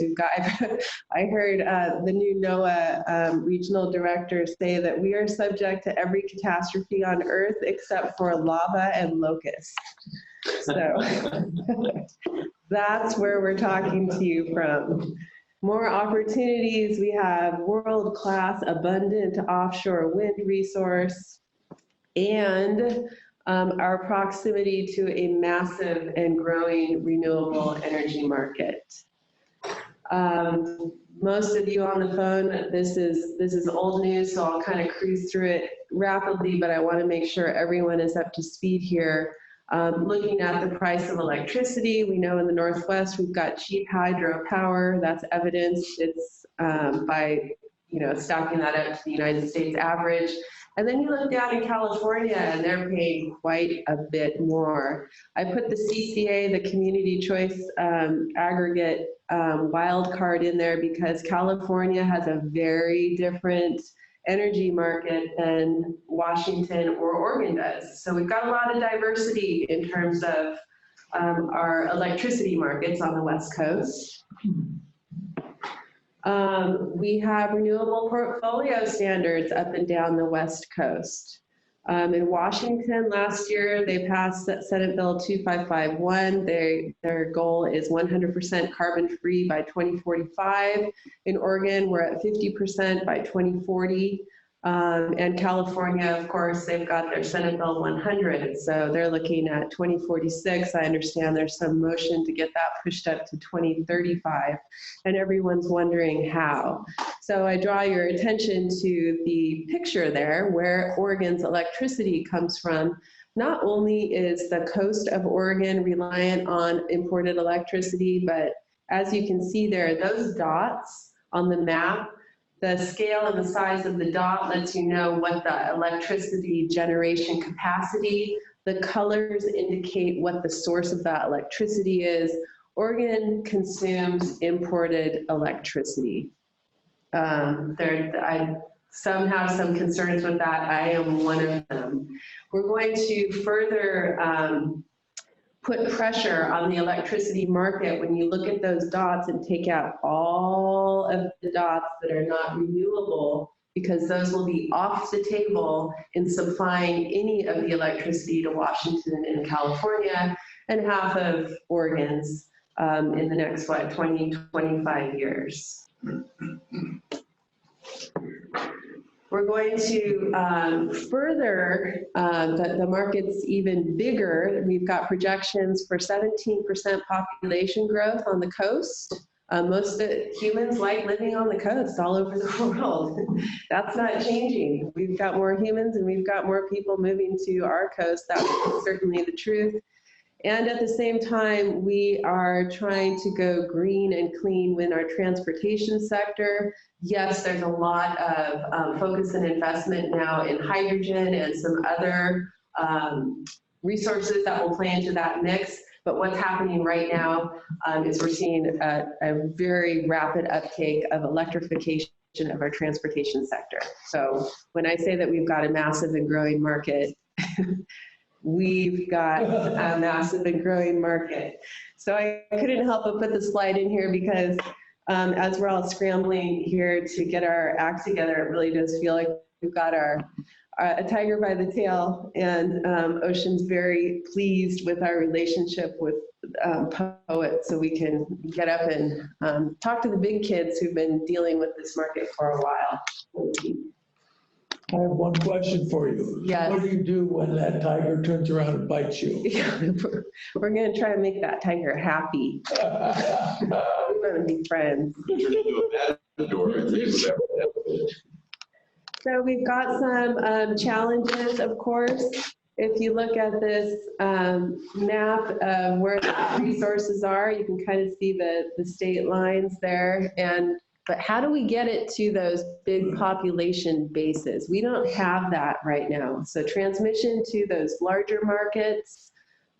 I heard the new NOAA regional director say that we are subject to every catastrophe on Earth except for lava and locusts. So that's where we're talking to you from. More opportunities. We have world-class, abundant offshore wind resource and our proximity to a massive and growing renewable energy market. Most of you on the phone, this is old news, so I'll kind of cruise through it rapidly, but I want to make sure everyone is up to speed here. Looking at the price of electricity, we know in the Northwest we've got cheap hydropower. That's evidenced. It's by stacking that up to the United States average. And then you look down in California and they're paying quite a bit more. I put the CCA, the Community Choice Aggregate wild card in there because California has a very different energy market than Washington or Oregon does. So we've got a lot of diversity in terms of our electricity markets on the West Coast. We have renewable portfolio standards up and down the West Coast. In Washington last year, they passed Senate Bill 2551. Their goal is 100% carbon-free by 2045. In Oregon, we're at 50% by 2040. And California, of course, they've got their Senate Bill 100. So they're looking at 2046. I understand there's some motion to get that pushed up to 2035. And everyone's wondering how. So I draw your attention to the picture there where Oregon's electricity comes from. Not only is the coast of Oregon reliant on imported electricity, but as you can see there, those dots on the map, the scale and the size of the dot lets you know what the electricity generation capacity. The colors indicate what the source of that electricity is. Oregon consumes imported electricity. Some have some concerns with that. I am one of them. We're going to further put pressure on the electricity market when you look at those dots and take out all of the dots that are not renewable, because those will be off the table in supplying any of the electricity to Washington and California and half of Oregon's in the next, 20, 25 years. We're going to further, the market's even bigger. We've got projections for 17% population growth on the coast. Most humans like living on the coast all over the world. That's not changing. We've got more humans and we've got more people moving to our coast. That's certainly the truth. And at the same time, we are trying to go green and clean in our transportation sector. Yes, there's a lot of focus and investment now in hydrogen and some other resources that will play into that mix. But what's happening right now is we're seeing a very rapid uptake of electrification of our transportation sector. So when I say that we've got a massive and growing market, we've got a massive and growing market. So I couldn't help but put the slide in here because as we're all scrambling here to get our act together, it really does feel like we've got a tiger by the tail, and Ocean's very pleased with our relationship with POET, so we can get up and talk to the big kids who've been dealing with this market for a while. I have one question for you. Yes. What do you do when that tiger turns around and bites you? We're going to try to make that tiger happy. We're going to be friends. So we've got some challenges, of course. If you look at this map of where the resources are, you can kind of see the state lines there. But how do we get it to those big population bases? We don't have that right now. So transmission to those larger markets,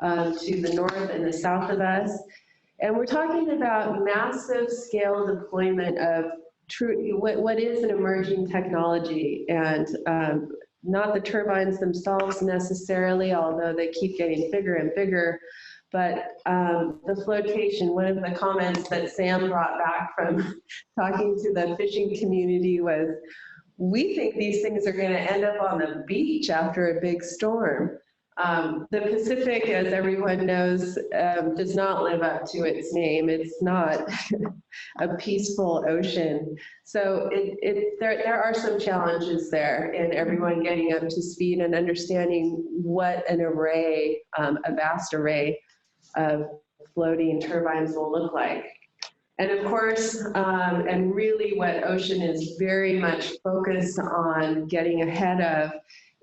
to the north and the south of us. And we're talking about massive scale deployment of what is an emerging technology, and not the turbines themselves necessarily, although they keep getting bigger and bigger, but the flotation. One of the comments that Sam brought back from talking to the fishing community was, we think these things are going to end up on the beach after a big storm. The Pacific, as everyone knows, does not live up to its name. It's not a peaceful ocean. So there are some challenges there in everyone getting up to speed and understanding what an array, a vast array of floating turbines will look like. And of course, and really what Ocean is very much focused on getting ahead of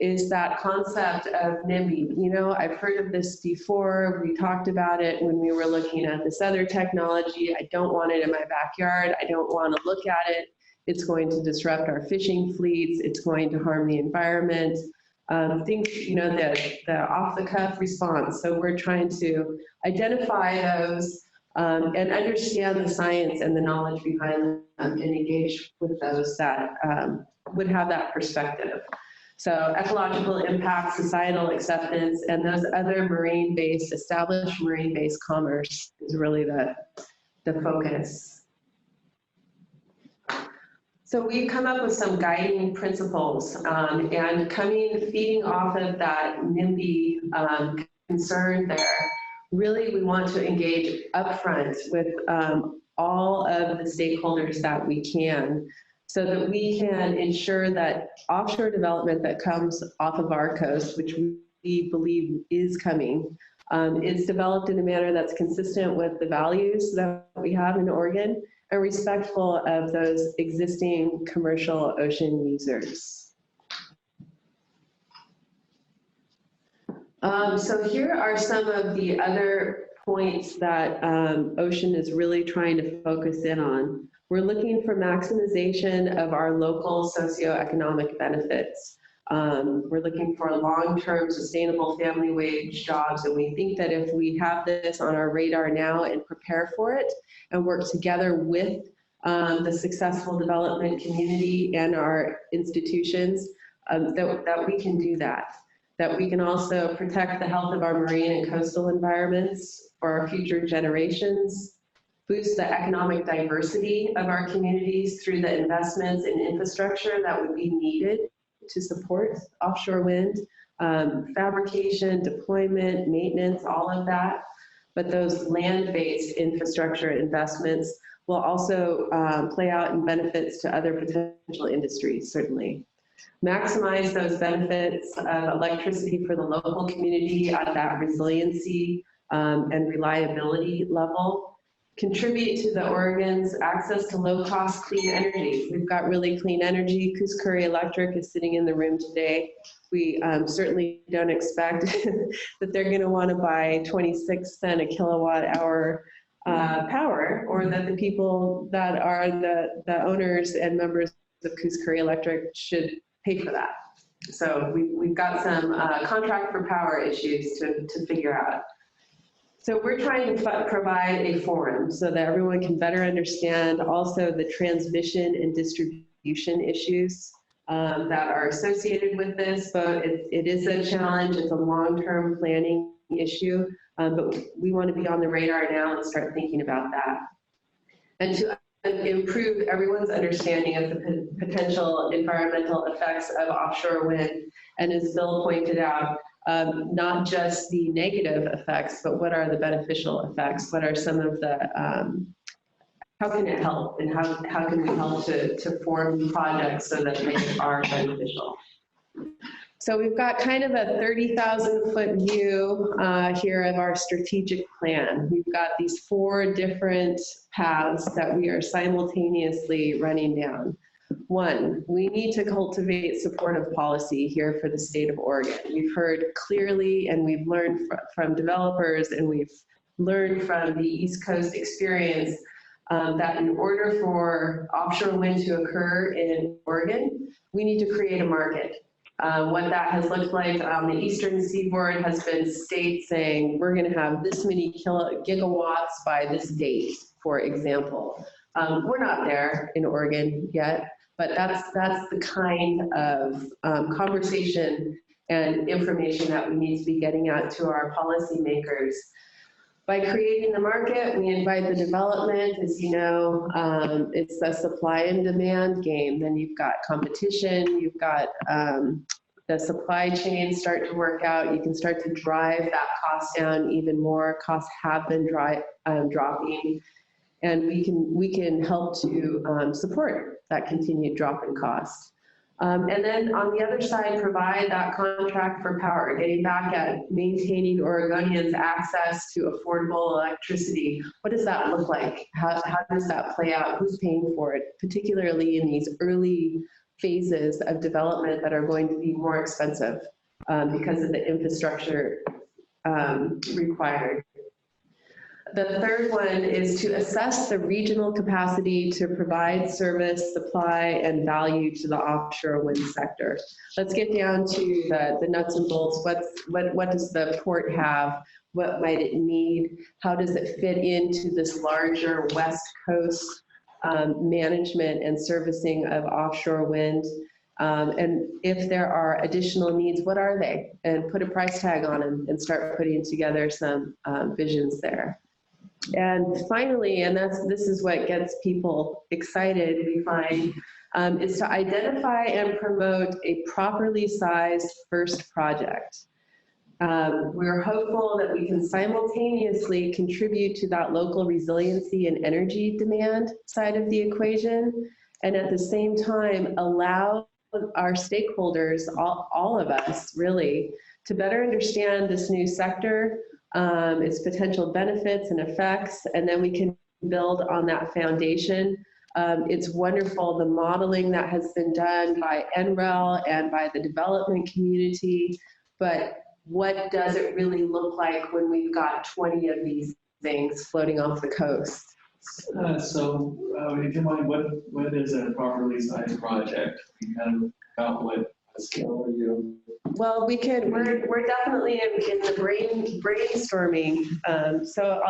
is that concept of NIMBY. You know, I've heard of this before. We talked about it when we were looking at this other technology. I don't want it in my backyard. I don't want to look at it. It's going to disrupt our fishing fleets. It's going to harm the environment. Think, you know, the off-the-cuff response. So we're trying to identify those and understand the science and the knowledge behind them and engage with those that would have that perspective. So ecological impact, societal acceptance, and those other marine-based, established marine-based commerce is really the focus. So we've come up with some guiding principles, and feeding off of that NIMBY concern there, really we want to engage upfront with all of the stakeholders that we can, so that we can ensure that offshore development that comes off of our coast, which we believe is coming, is developed in a manner that's consistent with the values that we have in Oregon and respectful of those existing commercial ocean users. So here are some of the other points that Ocean is really trying to focus in on. We're looking for maximization of our local socioeconomic benefits. We're looking for long-term sustainable family wage jobs, and we think that if we have this on our radar now and prepare for it and work together with the successful development community and our institutions, that we can do that. That we can also protect the health of our marine and coastal environments for our future generations, boost the economic diversity of our communities through the investments in infrastructure that would be needed to support offshore wind, fabrication, deployment, maintenance, all of that. But those land-based infrastructure investments will also play out in benefits to other potential industries, certainly. Maximize those benefits of electricity for the local community at that resiliency and reliability level. Contribute to the Oregon's access to low-cost clean energy. We've got really clean energy. Coos Curry Electric is sitting in the room today. We certainly don't expect that they're going to want to buy 26 cents a kilowatt hour power, or that the people that are the owners and members of Coos Curry Electric should pay for that. So we've got some contract for power issues to figure out. So we're trying to provide a forum so that everyone can better understand also the transmission and distribution issues that are associated with this. But it is a challenge, it's a long-term planning issue, but we want to be on the radar now and start thinking about that. And to improve everyone's understanding of the potential environmental effects of offshore wind. And as Bill pointed out, not just the negative effects, but what are the beneficial effects? What are some of the, how can it help? And how can we help to form projects so that they are beneficial? So we've got kind of a 30,000-foot view here of our strategic plan. We've got these 4 different paths that we are simultaneously running down. One, we need to cultivate supportive policy here for the state of Oregon. We've heard clearly, and we've learned from developers, and we've learned from the East Coast experience that in order for offshore wind to occur in Oregon, we need to create a market. What that has looked like on the eastern seaboard has been states saying, we're going to have this many gigawatts by this date, for example. We're not there in Oregon yet, but that's the kind of conversation and information that we need to be getting out to our policymakers. By creating the market, we invite the development. As you know, it's a supply and demand game. Then you've got competition, you've got the supply chain start to work out. You can start to drive that cost down even more. Costs have been dropping, and we can help to support that continued drop in cost. And then on the other side, provide that contract for power, getting back at maintaining Oregonians' access to affordable electricity. What does that look like? How does that play out? Who's paying for it, particularly in these early phases of development that are going to be more expensive because of the infrastructure required. The third one is to assess the regional capacity to provide service, supply, and value to the offshore wind sector. Let's get down to the nuts and bolts. What does the port have? What might it need? How does it fit into this larger West Coast management and servicing of offshore wind? And if there are additional needs, what are they? And put a price tag on them and start putting together some visions there. And finally, and this is what gets people excited, we find, is to identify and promote a properly sized first project. We're hopeful that we can simultaneously contribute to that local resiliency and energy demand side of the equation, and at the same time allow our stakeholders, all of us really, to better understand this new sector, its potential benefits and effects, and then we can build on that foundation. It's wonderful, the modeling that has been done by NREL and by the development community, but what does it really look like when we've got 20 of these things floating off the coast? So if you mind, what is a properly sized project? We kind of about what scale are you? Well, we're definitely in the brainstorming. So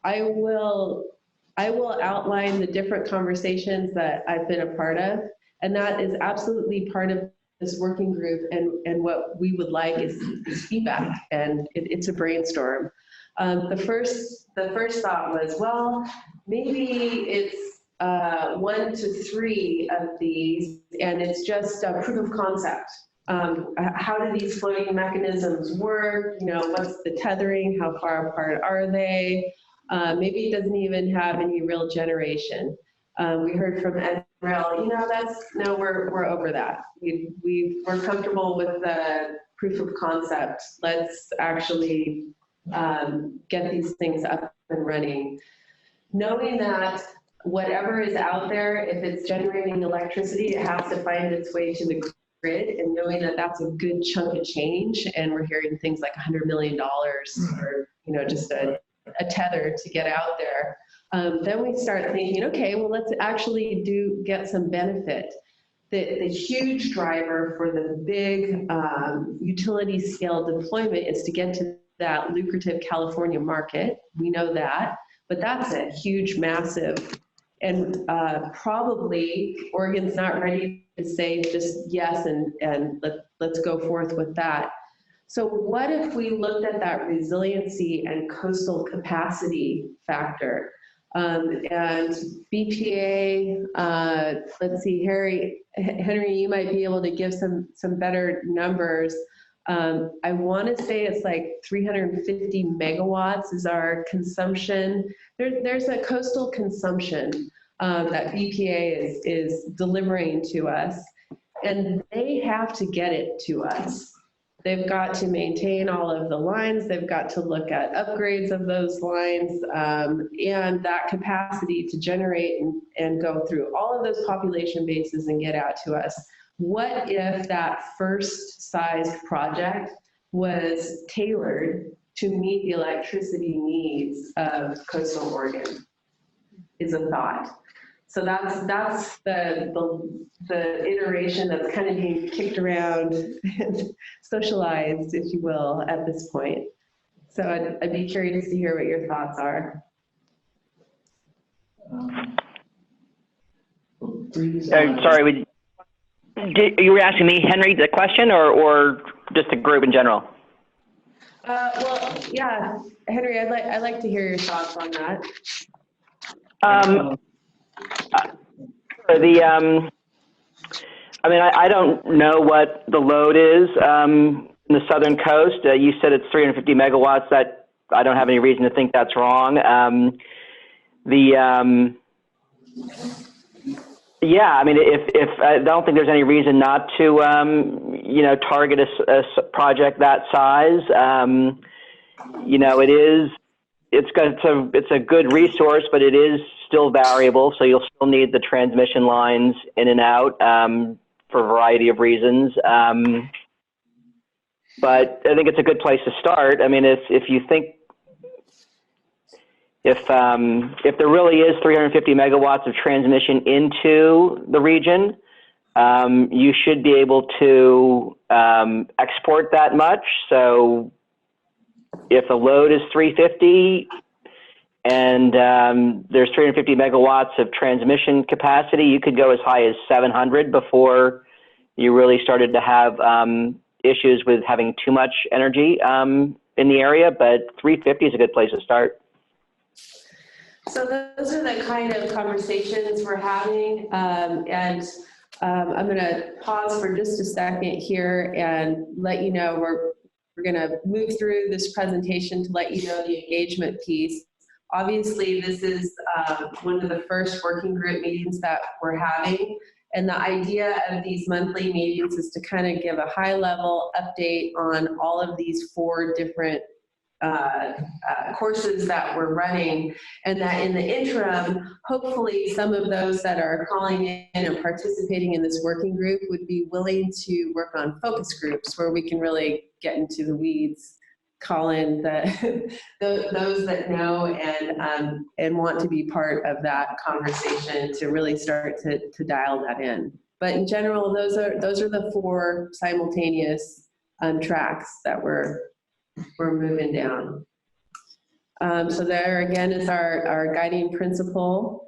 I will outline the different conversations that I've been a part of, and that is absolutely part of this working group. And what we would like is feedback, and it's a brainstorm. The first thought was, well, maybe it's 1 to 3 of these, and it's just a proof of concept. How do these floating mechanisms work? You know, what's the tethering? How far apart are they? Maybe it doesn't even have any real generation. We heard from NREL, you know, we're over that. We're comfortable with the proof of concept. Let's actually get these things up and running. Knowing that whatever is out there, if it's generating electricity, it has to find its way to the grid, and knowing that that's a good chunk of change, and we're hearing things like $100 million or, you know, just a tether to get out there. Then we start thinking, okay, well, let's actually get some benefit. The huge driver for the big utility scale deployment is to get to that lucrative California market. We know that, but that's a huge, massive, and probably Oregon's not ready to say just yes and let's go forth with that. So what if we looked at that resiliency and coastal capacity factor? And BPA, let's see, Henry, you might be able to give some better numbers. I want to say it's like 350 megawatts is our consumption. There's a coastal consumption that BPA is delivering to us, and they have to get it to us. They've got to maintain all of the lines. They've got to look at upgrades of those lines and that capacity to generate and go through all of those population bases and get out to us. What if that first sized project was tailored to meet the electricity needs of coastal Oregon? Is a thought. So that's the iteration that's kind of being kicked around and socialized, if you will, at this point. So I'd be curious to hear what your thoughts are. Sorry, you were asking me, Henry, the question, or just the group in general? Well, yeah, Henry, I'd like to hear your thoughts on that. I mean, I don't know what the load is in the southern coast. You said it's 350 megawatts. That I don't have any reason to think that's wrong. Yeah, I mean, if I don't think there's any reason not to, you know, target a project that size. You know, it's a good resource, but it is still variable. So you'll still need the transmission lines in and out for a variety of reasons. But I think it's a good place to start. I mean, if you think, if there really is 350 megawatts of transmission into the region, you should be able to export that much. So if the load is 350 and there's 350 megawatts of transmission capacity, you could go as high as 700 before you really started to have issues with having too much energy in the area. But 350 is a good place to start. So those are the kind of conversations we're having. And I'm going to pause for just a second here and let you know we're going to move through this presentation to let you know the engagement piece. Obviously, this is one of the first working group meetings that we're having. And the idea of these monthly meetings is to kind of give a high-level update on all of these 4 different courses that we're running, and that in the interim, hopefully some of those that are calling in and participating in this working group would be willing to work on focus groups where we can really get into the weeds, call in those that know and want to be part of that conversation to really start to dial that in. But in general, those are the 4 simultaneous tracks that we're moving down. So there again is our guiding principle.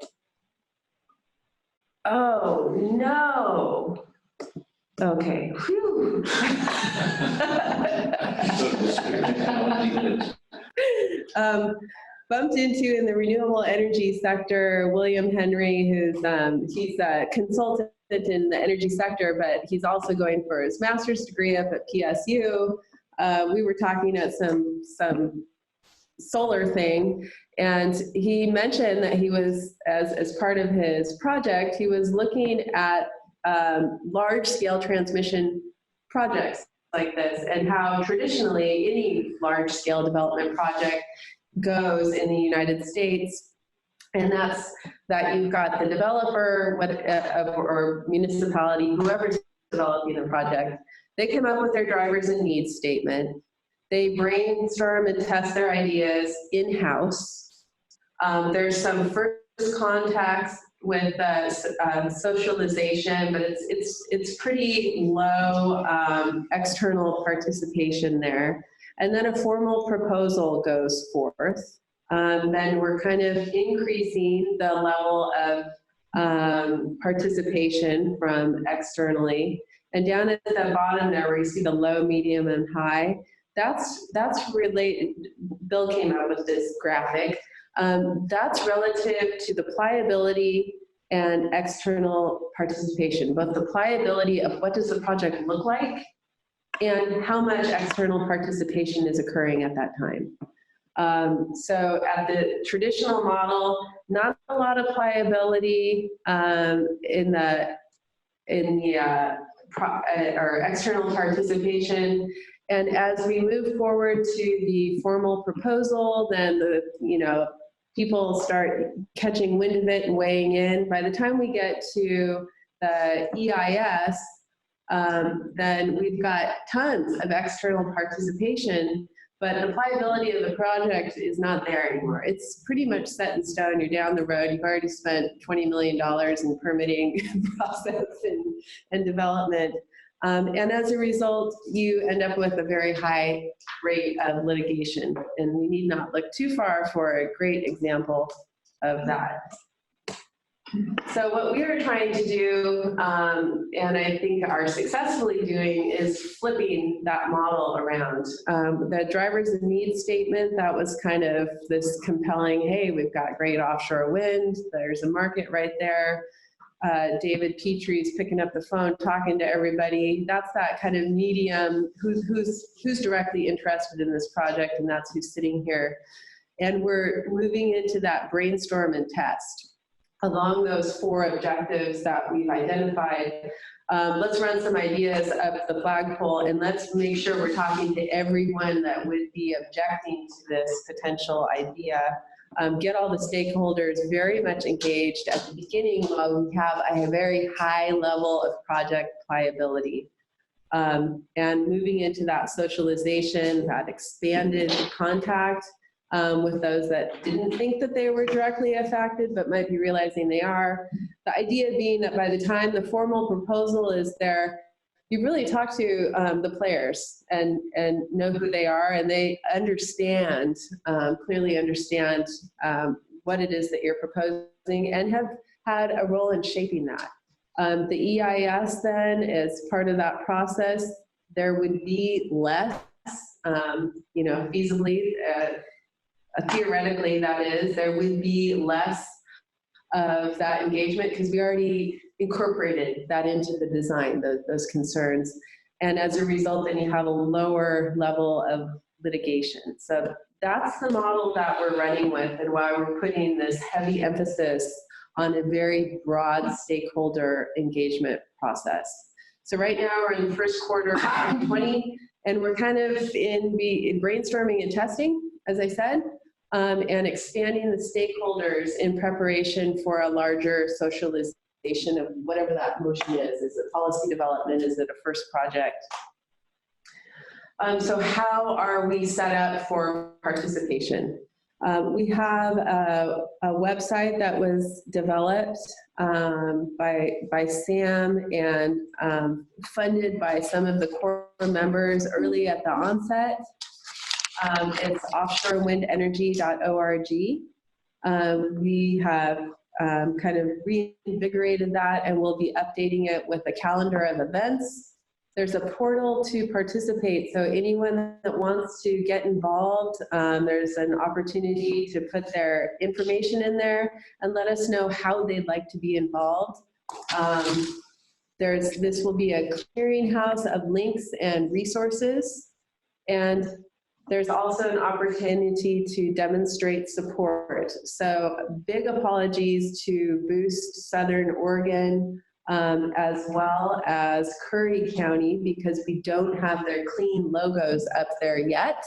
Oh no. Okay. Whew. Bumped into in the renewable energy sector, William Henry, he's a consultant in the energy sector, but he's also going for his master's degree up at PSU. We were talking at some solar thing, and he mentioned that he was, as part of his project, he was looking at large-scale transmission projects like this, and how traditionally any large-scale development project goes in the United States. And that's that you've got the developer or municipality, whoever's developing the project. They come up with their drivers and needs statement. They brainstorm and test their ideas in-house. There's some first contacts with socialization, but it's pretty low external participation there. And then a formal proposal goes forth. Then we're kind of increasing the level of participation from externally. And down at the bottom there where you see the low, medium, and high, that's related. Bill came up with this graphic. That's relative to the pliability and external participation, both the pliability of what does the project look like and how much external participation is occurring at that time. So at the traditional model, not a lot of pliability or external participation, And as we move forward to the formal proposal, then people start catching wind of it and weighing in. By the time we get to the EIS, then we've got tons of external participation, but the pliability of the project is not there anymore. It's pretty much set in stone. You're down the road. You've already spent $20 million in permitting process and development. And as a result, you end up with a very high rate of litigation. And we need not look too far for a great example of that. So what we are trying to do, and I think are successfully doing, is flipping that model around. The driver's needs statement, that was kind of this compelling, hey, we've got great offshore wind, there's a market right there. David Petrie's picking up the phone, talking to everybody. That's that kind of medium, who's directly interested in this project, and that's who's sitting here. And we're moving into that brainstorm and test. Along those 4 objectives that we've identified, let's run some ideas up the flagpole, and let's make sure we're talking to everyone that would be objecting to this potential idea. Get all the stakeholders very much engaged at the beginning while we have a very high level of project pliability. And moving into that socialization, that expanded contact with those that didn't think that they were directly affected but might be realizing they are. The idea being that by the time the formal proposal is there, you really talk to the players and know who they are, and they understand, clearly understand what it is that you're proposing and have had a role in shaping that. The EIS then, as part of that process, there would be less, feasibly, theoretically that is, there would be less of that engagement because we already incorporated that into the design, those concerns. And as a result, then you have a lower level of litigation. So that's the model that we're running with and why we're putting this heavy emphasis on a very broad stakeholder engagement process. So right now we're in the first quarter of 2020, and we're kind of in brainstorming and testing, as I said, and expanding the stakeholders in preparation for a larger socialization of whatever that motion is. Is it policy development? Is it a first project? So how are we set up for participation? We have a website that was developed by Sam and funded by some of the core members early at the onset. It's offshorewindenergy.org. We have kind of reinvigorated that, and we'll be updating it with a calendar of events. There's a portal to participate, so anyone that wants to get involved, there's an opportunity to put their information in there and let us know how they'd like to be involved. This will be a clearinghouse of links and resources, and there's also an opportunity to demonstrate support. So big apologies to Boost Southern Oregon, as well as Curry County, because we don't have their clean logos up there yet.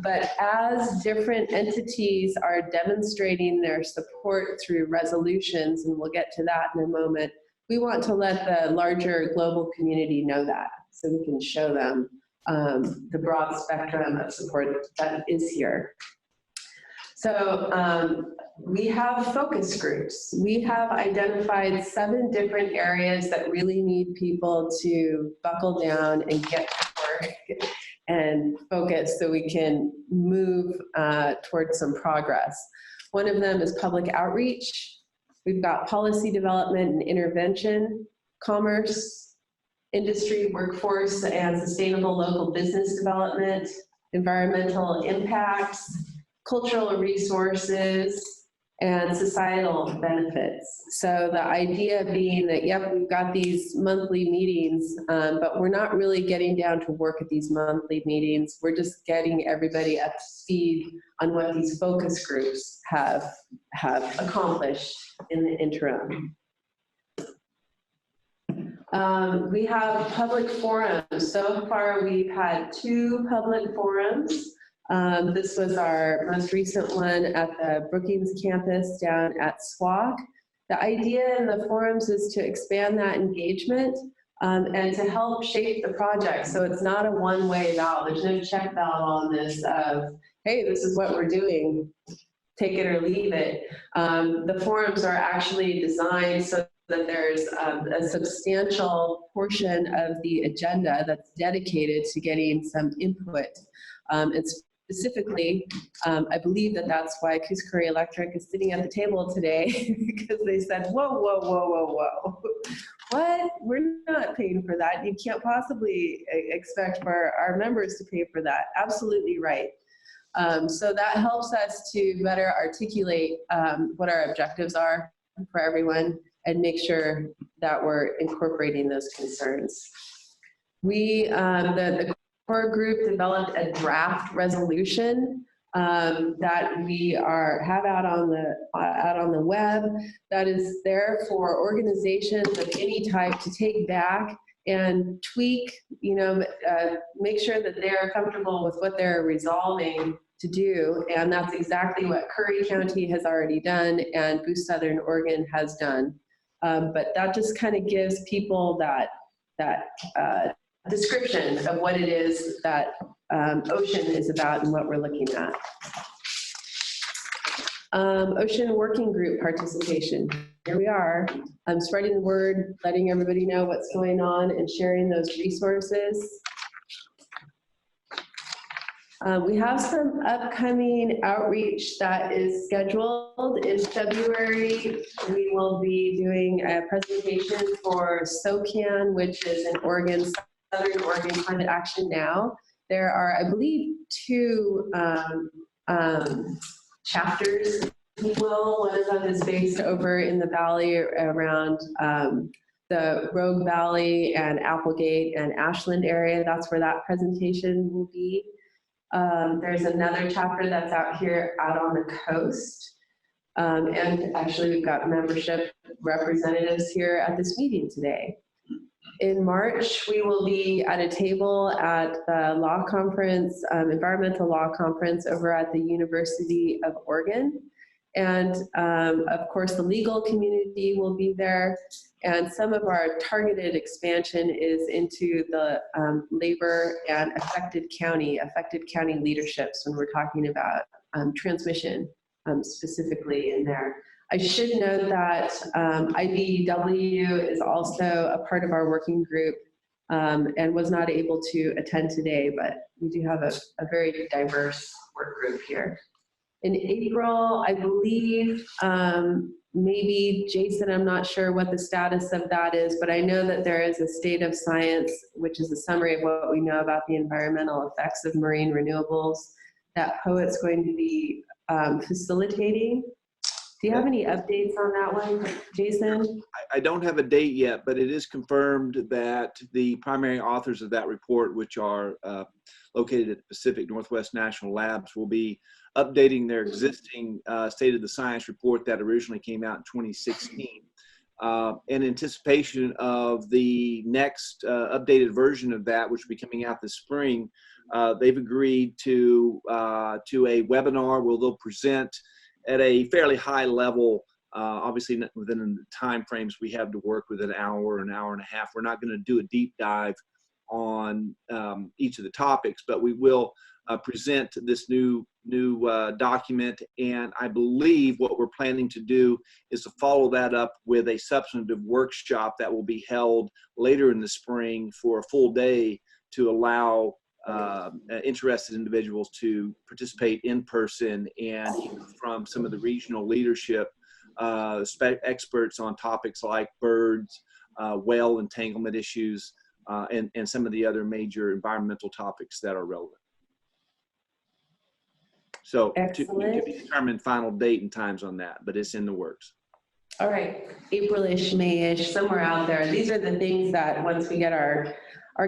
But as different entities are demonstrating their support through resolutions, and we'll get to that in a moment, we want to let the larger global community know that, so we can show them the broad spectrum of support that is here. So we have focus groups. We have identified 7 different areas that really need people to buckle down and get to work and focus so we can move towards some progress. One of them is public outreach. We've got policy development and intervention, commerce, industry, workforce, and sustainable local business development, environmental impacts, cultural resources, and societal benefits. So the idea being that, yep, we've got these monthly meetings, but we're not really getting down to work at these monthly meetings. We're just getting everybody up to speed on what these focus groups have accomplished in the interim. We have public forums. So far, we've had 2 public forums. This was our most recent one at the Brookings campus down at SWAC. The idea in the forums is to expand that engagement and to help shape the project. So it's not a one-way valve. There's no check valve on this of, hey, this is what we're doing, take it or leave it. The forums are actually designed so that there's a substantial portion of the agenda that's dedicated to getting some input. It's specifically, I believe that that's why Coos Curry Electric is sitting at the table today, because they said, whoa, whoa, whoa, whoa, whoa. What? We're not paying for that. You can't possibly expect for our members to pay for that. Absolutely right. So that helps us to better articulate what our objectives are for everyone and make sure that we're incorporating those concerns. We, the core group developed a draft resolution that we have out on the web that is there for organizations of any type to take back and tweak, make sure that they're comfortable with what they're resolving to do. And that's exactly what Curry County has already done and Boost Southern Oregon has done. But that just kind of gives people that description of what it is that Ocean is about and what we're looking at. Ocean Working Group participation. Here we are. I'm spreading the word, letting everybody know what's going on and sharing those resources. We have some upcoming outreach that is scheduled in February. We will be doing a presentation for SOCAN, which is in Oregon, Southern Oregon Climate Action Now. There are, I believe, 2 chapters, if you will. One of them is based over in the valley around the Rogue Valley and Applegate and Ashland area. That's where that presentation will be. There's another chapter that's out on the coast. And actually, we've got membership representatives here at this meeting today. In March, we will be at a table at the law conference, environmental law conference over at the University of Oregon. And of course, the legal community will be there. And some of our targeted expansion is into the labor and affected county leaderships when we're talking about transmission specifically in there. I should note that IBEW is also a part of our working group and was not able to attend today, but we do have a very diverse work group here. In April, I believe, maybe Jason, I'm not sure what the status of that is, but I know that there is a state of science, which is a summary of what we know about the environmental effects of marine renewables that POET's going to be facilitating. Do you have any updates on that one, Jason? I don't have a date yet, but it is confirmed that the primary authors of that report, which are located at the Pacific Northwest National Labs, will be updating their existing State of the Science report that originally came out in 2016. In anticipation of the next updated version of that, which will be coming out this spring, they've agreed to a webinar where they'll present at a fairly high level, obviously within the time frames we have to work with, an hour and a half. We're not going to do a deep dive on each of the topics, but we will present this new document. And I believe what we're planning to do is to follow that up with a substantive workshop that will be held later in the spring for a full day to allow interested individuals to participate in person and hear from some of the regional leadership experts on topics like birds, whale entanglement issues, and some of the other major environmental topics that are relevant. So to be determined final date and times on that, but it's in the works. All right, April-ish, May-ish, somewhere out there. These are the things that once we get our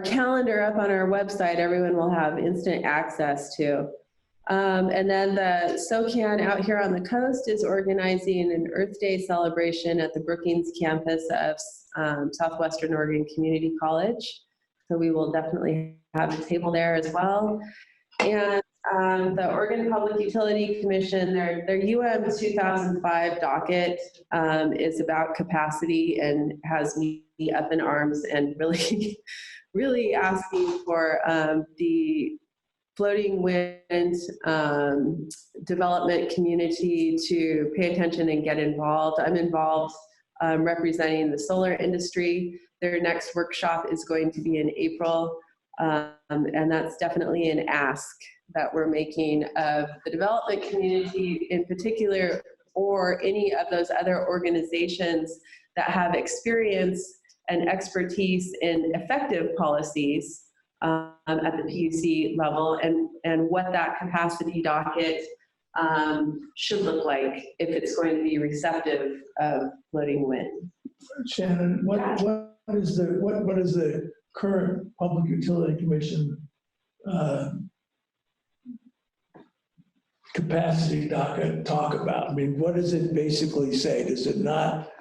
calendar up on our website, everyone will have instant access to. And then the SOCAN out here on the coast is organizing an Earth Day celebration at the Brookings campus of Southwestern Oregon Community College. So we will definitely have a table there as well. And the Oregon Public Utility Commission, their UM 2005 docket is about capacity and has me up in arms and really, really asking for the floating wind development community to pay attention and get involved. I'm involved representing the solar industry. Their next workshop is going to be in April, and that's definitely an ask that we're making of the development community in particular, or any of those other organizations that have experience and expertise in effective policies at the PUC level, and what that capacity docket should look like if it's going to be receptive of floating wind. Shannon, what is the current Public Utility Commission capacity docket talk about? I mean, what does it basically say? Does it not?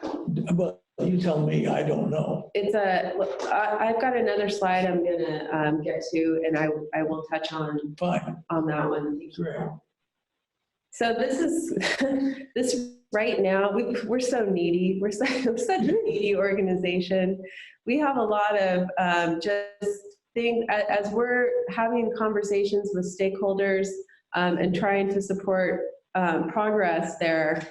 Well, you tell me, I don't know. It's I've got another slide I'm gonna get to, and I will touch on that one. Great. So this is this right now. We're so needy. We're such a needy organization. We have a lot of just things as we're having conversations with stakeholders and trying to support progress there.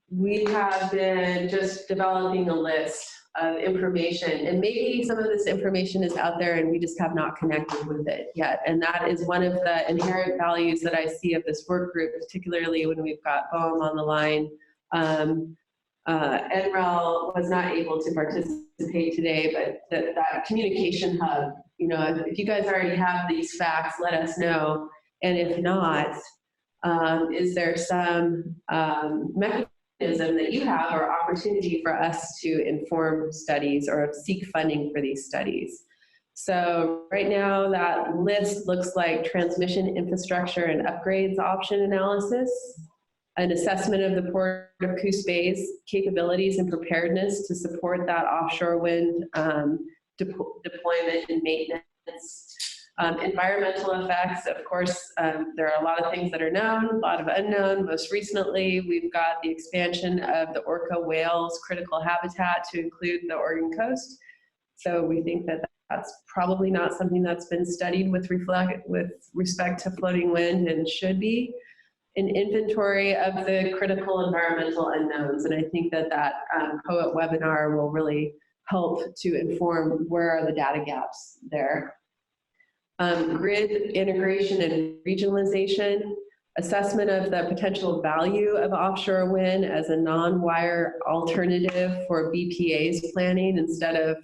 We have been just developing a list of information, and maybe some of this information is out there and we just have not connected with it yet. And that is one of the inherent values that I see of this work group, particularly when we've got BOEM on the line. NREL was not able to participate today, but that communication hub, you know, if you guys already have these facts, let us know. And if not, is there some mechanism that you have or opportunity for us to inform studies or seek funding for these studies? So right now that list looks like transmission infrastructure and upgrades option analysis, an assessment of the Port of Coos Bay's capabilities and preparedness to support that offshore wind deployment and maintenance. Environmental effects, of course, there are a lot of things that are known, a lot of unknown. Most recently, we've got the expansion of the orca whales critical habitat to include the Oregon coast. So we think that that's probably not something that's been studied with respect to floating wind, and should be. An inventory of the critical environmental unknowns. And I think that POET webinar will help to inform where are the data gaps there. Grid integration and regionalization, assessment of the potential value of offshore wind as a non-wire alternative for BPA's planning instead of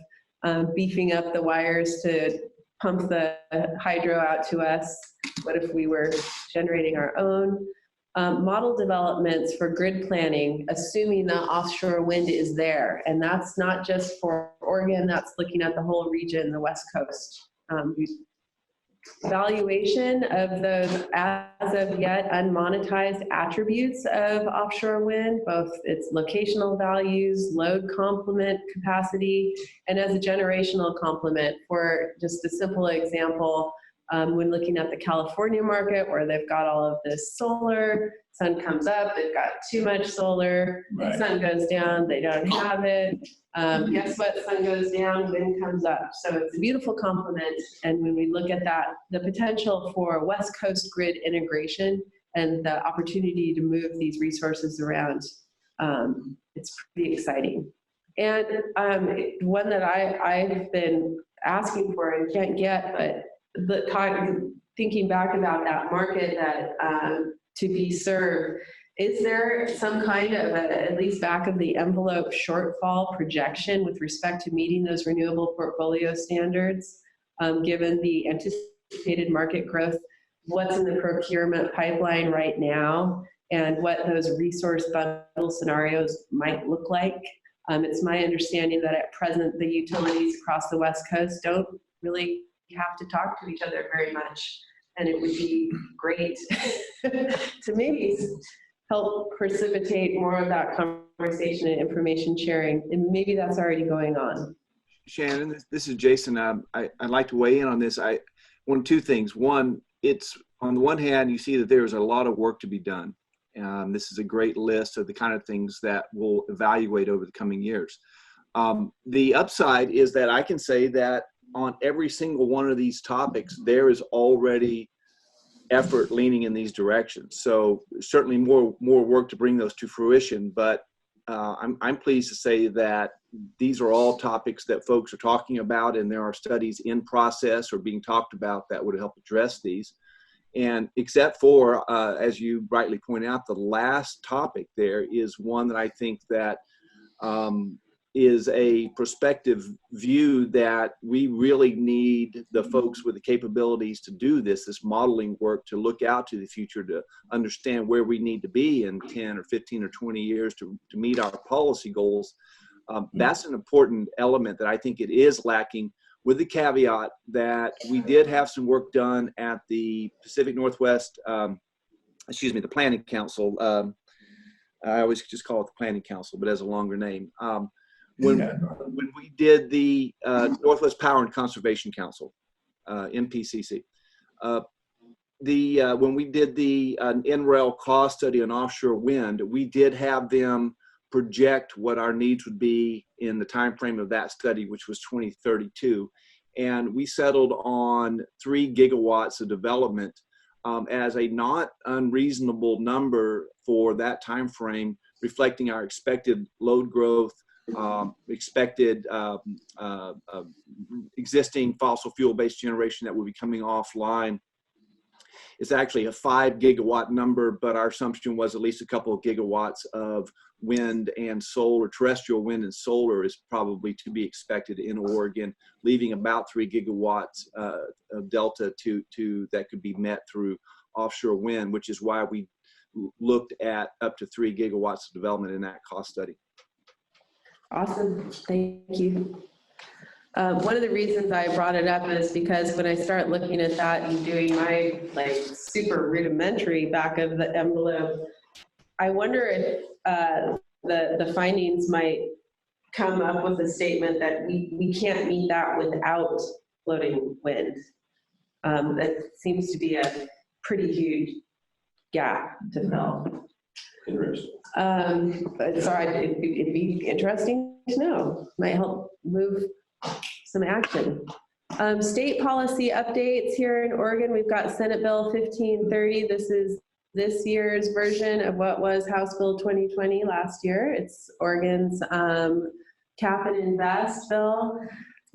beefing up the wires to pump the hydro out to us. What if we were generating our own? Model developments for grid planning, assuming that offshore wind is there. And that's not just for Oregon, that's looking at the whole region, the West Coast. Evaluation of those as of yet unmonetized attributes of offshore wind, both its locational values, load complement capacity, and as a generational complement. For just a simple example, when looking at the California market where they've got all of this solar, sun comes up, they've got too much solar, Right. Sun goes down, they don't have it. Guess what, sun goes down, wind comes up. So it's a beautiful complement. And when we look at that, the potential for West Coast grid integration and the opportunity to move these resources around, it's pretty exciting. And one that I've been asking for and can't get, but thinking back about that market that to be served, is there some kind of at least back of the envelope shortfall projection with respect to meeting those renewable portfolio standards, given the anticipated market growth? What's in the procurement pipeline right now, and what those resource bundle scenarios might look like? It's my understanding that at present the utilities across the West Coast don't really have to talk to each other very much. and it would be great to maybe help precipitate more of that conversation and information sharing, and maybe that's already going on. Shannon, this is Jason. I'd like to weigh in on this. Two things. One, it's on the one hand, you see that there's a lot of work to be done. This is a great list of the kind of things that we'll evaluate over the coming years. The upside is that I can say that on every single one of these topics, there is already effort leaning in these directions. So certainly more work to bring those to fruition, but I'm pleased to say that these are all topics that folks are talking about, and there are studies in process or being talked about that would help address these. And except for, as you rightly point out, the last topic there is one that I think that is a prospective view that we really need the folks with the capabilities to do this modeling work, to look out to the future, to understand where we need to be in 10 or 15 or 20 years to meet our policy goals. That's an important element that I think it is lacking, with the caveat that we did have some work done at the Pacific Northwest, the Planning Council. I always just call it the Planning Council, but it has a longer name. When we did the Northwest Power and Conservation Council, NPCC, when we did the NREL cost study on offshore wind, we did have them project what our needs would be in the time frame of that study, which was 2032. And we settled on 3 gigawatts of development as a not unreasonable number for that time frame, reflecting our expected load growth, expected existing fossil fuel-based generation that will be coming offline. It's actually a 5 gigawatt number, but our assumption was at least a couple of gigawatts of wind and solar, terrestrial wind and solar is probably to be expected in Oregon, leaving about 3 gigawatts of delta to that could be met through offshore wind, which is why we looked at up to 3 gigawatts of development in that cost study. Awesome, thank you. One of the reasons I brought it up is because when I start looking at that and doing my super rudimentary back of the envelope, I wonder if the findings might come up with a statement that we can't meet that without floating wind. That seems to be a pretty huge gap to fill. Interesting. Sorry, it'd be interesting to know. Might help move some action. State policy updates here in Oregon. We've got Senate Bill 1530. This is this year's version of what was House Bill 2020 last year. It's Oregon's Cap and Invest bill.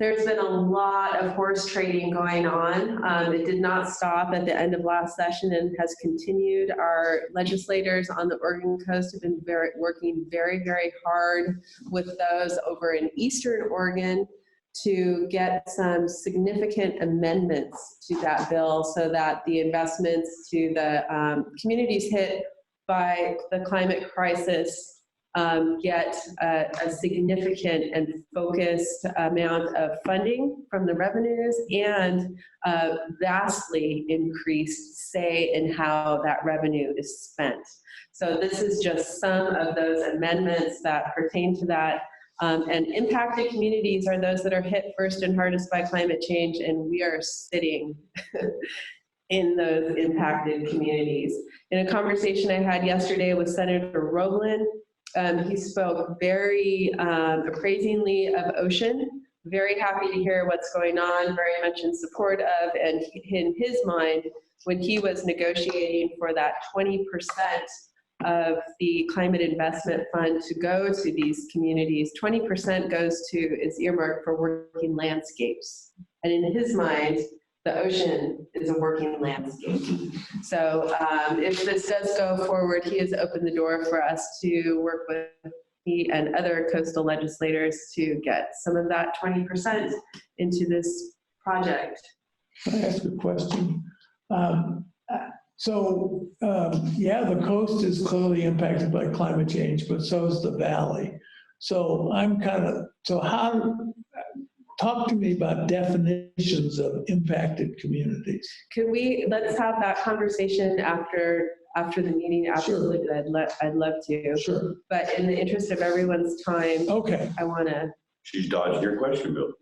There's been a lot of horse trading going on. It did not stop at the end of last session and has continued. Our legislators on the Oregon coast have been working very, very hard with those over in Eastern Oregon to get some significant amendments to that bill so that the investments to the communities hit by the climate crisis get a significant and focused amount of funding from the revenues and vastly increased say in how that revenue is spent. So this is just some of those amendments that pertain to that. And impacted communities are those that are hit first and hardest by climate change, and we are sitting in those impacted communities. In a conversation I had yesterday with Senator Roblin, he spoke very appraisingly of Ocean, very happy to hear what's going on, very much in support of, and in his mind, when he was negotiating for that 20% of the climate investment fund to go to these communities, 20% is earmarked for working landscapes. And in his mind, the ocean is a working landscape. So if this does go forward, he has opened the door for us to work with me and other coastal legislators to get some of that 20% into this project. Can I ask a question? Yeah, the coast is clearly impacted by climate change, but so is the valley. So how talk to me about definitions of impacted communities. Let's have that conversation after the meeting. Absolutely. Sure. I'd love to. Sure. But in the interest of everyone's time, okay, I want to. She's dodged your question, Bill.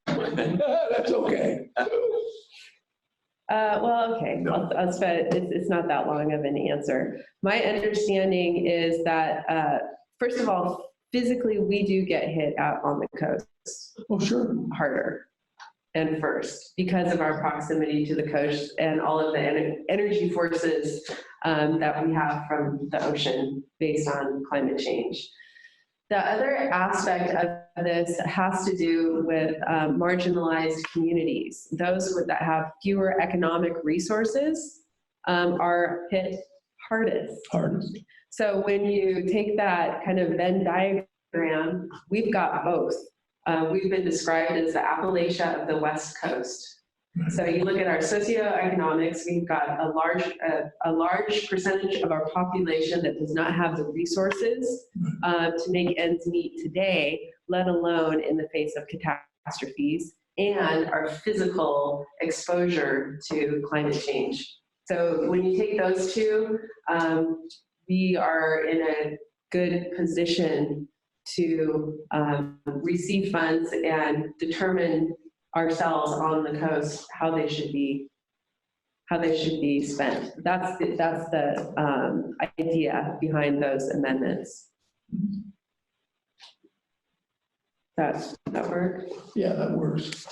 That's okay. Well, okay, I'll spend, it's not that long of an answer. My understanding is that, first of all, physically, we do get hit out on the coast. Oh, sure. Harder and first because of our proximity to the coast and all of the energy forces that we have from the ocean based on climate change. The other aspect of this has to do with marginalized communities. Those that have fewer economic resources are hit hardest. So when you take that kind of Venn diagram, we've got both. We've been described as the Appalachia of the West Coast. So you look at our socioeconomics, we've got a large percentage of our population that does not have the resources to make ends meet today, let alone in the face of catastrophes and our physical exposure to climate change. So when you take those two, we are in a good position to receive funds and determine ourselves on the coast how they should be spent. That's the idea behind those amendments. That work? Yeah, that works.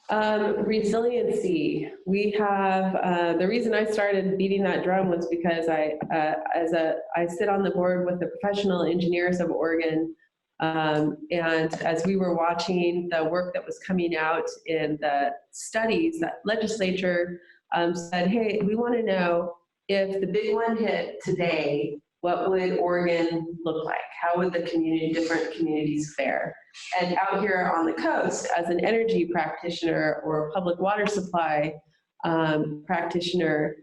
Resiliency. We have, the reason I started beating that drum was because I sit on the board with the Professional Engineers of Oregon. And as we were watching the work that was coming out in the studies, that legislature said, hey, we want to know if the big one hit today, what would Oregon look like? How would the different communities fare? And out here on the coast, as an energy practitioner or public water supply practitioner,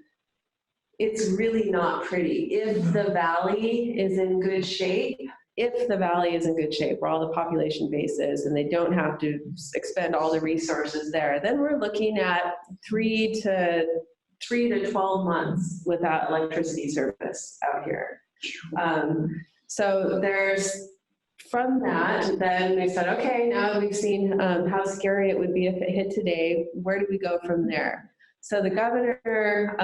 it's really not pretty. If the valley is in good shape, where all the population base is, and they don't have to expend all the resources there, then we're looking at 3 to 12 months without electricity service out here. So from that, then they said, okay, now we've seen how scary it would be if it hit today. Where do we go from there? So the governor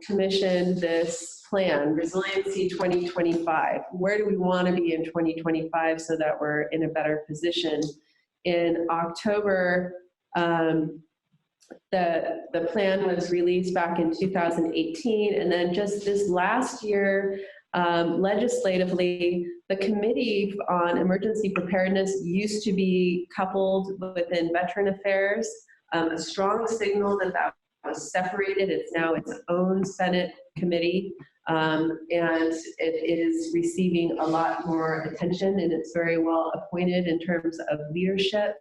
commissioned this plan, Resiliency 2025. Where do we want to be in 2025 so that we're in a better position? In October, the plan was released back in 2018, and then just this last year, legislatively, the Committee on Emergency Preparedness used to be coupled within Veteran Affairs, a strong signal that was separated. It's now its own Senate committee, and it is receiving a lot more attention, and it's very well appointed in terms of leadership.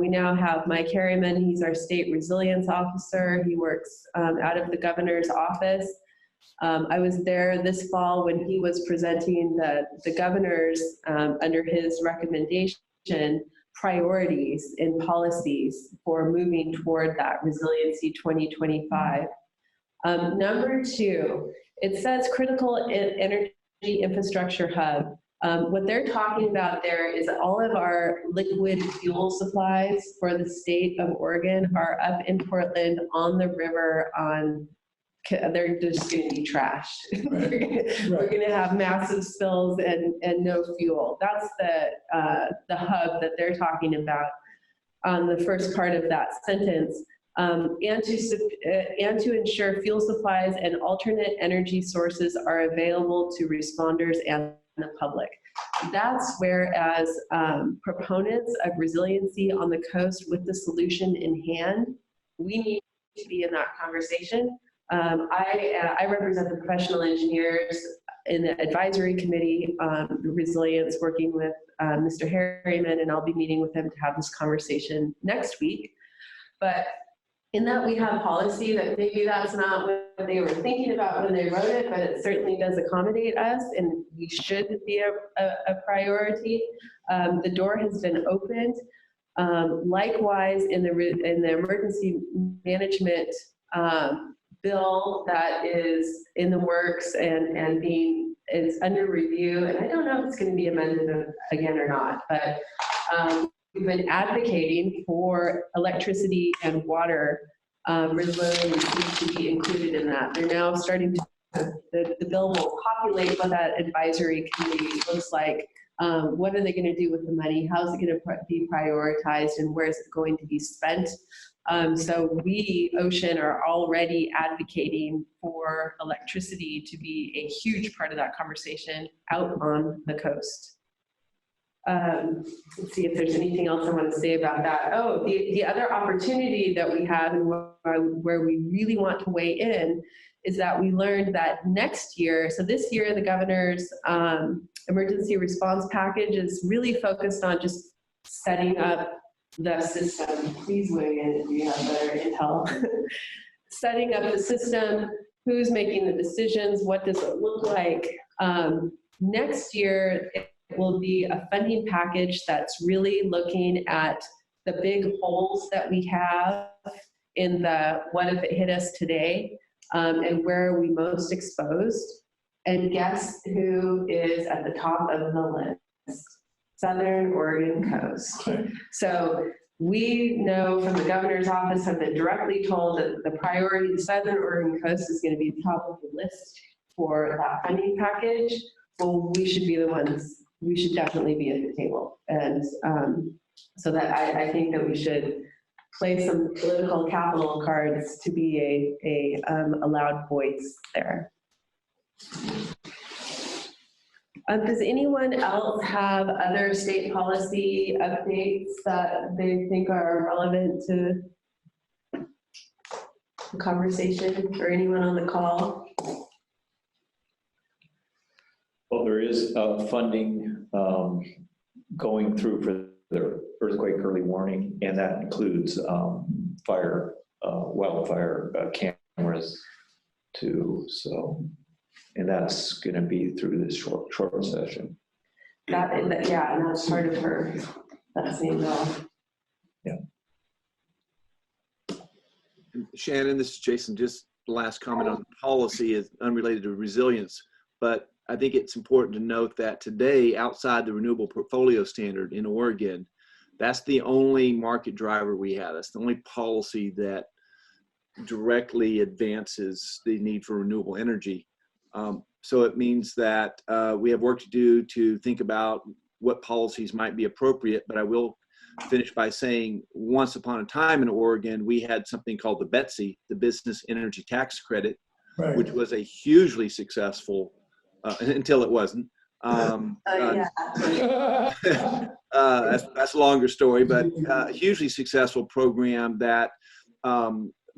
We now have Mike Harriman. He's our state resilience officer. He works out of the governor's office. I was there this fall when he was presenting the governor's, under his recommendation, priorities in policies for moving toward that Resiliency 2025. Number 2, it says critical energy infrastructure hub. What they're talking about there is all of our liquid fuel supplies for the state of Oregon are up in Portland on the river they're just going to be trashed. We're going to have massive spills and no fuel. That's the hub that they're talking about on the first part of that sentence. And to ensure fuel supplies and alternate energy sources are available to responders and the public. That's whereas proponents of resiliency on the coast with the solution in hand, we need to be in that conversation. I represent the professional engineers in the advisory committee on resilience, working with Mr. Harriman, and I'll be meeting with him to have this conversation next week. But in that we have policy that maybe that's not what they were thinking about when they wrote it, but it certainly does accommodate us, and we should be a priority. The door has been opened. Likewise, in the emergency management bill that is in the works and is under review, and I don't know if it's going to be amended again or not, but we've been advocating for electricity and water resiliency to be included in that. They're now starting to, the bill will populate what that advisory committee looks like. What are they going to do with the money? How's it going to be prioritized, and where is it going to be spent? So we, Ocean, are already advocating for electricity to be a huge part of that conversation out on the coast. Let's see if there's anything else I want to say about that. Oh, the other opportunity that we have and where we really want to weigh in is that we learned that next year, so this year the governor's emergency response package is really focused on just setting up the system. Please weigh in if you have better intel. Setting up the system, who's making the decisions, what does it look like? Next year, it will be a funding package that's really looking at the big holes that we have in the what if it hit us today, and where are we most exposed. And guess who is at the top of the list? Southern Oregon coast. So we know from the governor's office, have been directly told that the priority, the Southern Oregon coast is going to be top of the list for that funding package. Well, we should be the ones, we should definitely be at the table. And so that I think that we should play some political capital cards to be a loud voice there. Does anyone else have other state policy updates that they think are relevant to the conversation, or anyone on the call? Well, there is funding going through for the earthquake early warning, and that includes wildfire cameras too. So. And that's going to be through this short session. Yeah, and that's part of that same bill. Yeah. Shannon, this is Jason. Just the last comment on policy is unrelated to resilience, but I think it's important to note that today, outside the renewable portfolio standard in Oregon, that's the only market driver we have. That's the only policy that directly advances the need for renewable energy. So it means that we have work to do to think about what policies might be appropriate, but I will finish by saying once upon a time in Oregon, we had something called the BETC, the Business Energy Tax Credit, right, which was a hugely successful, until it wasn't. That's a longer story, but a hugely successful program that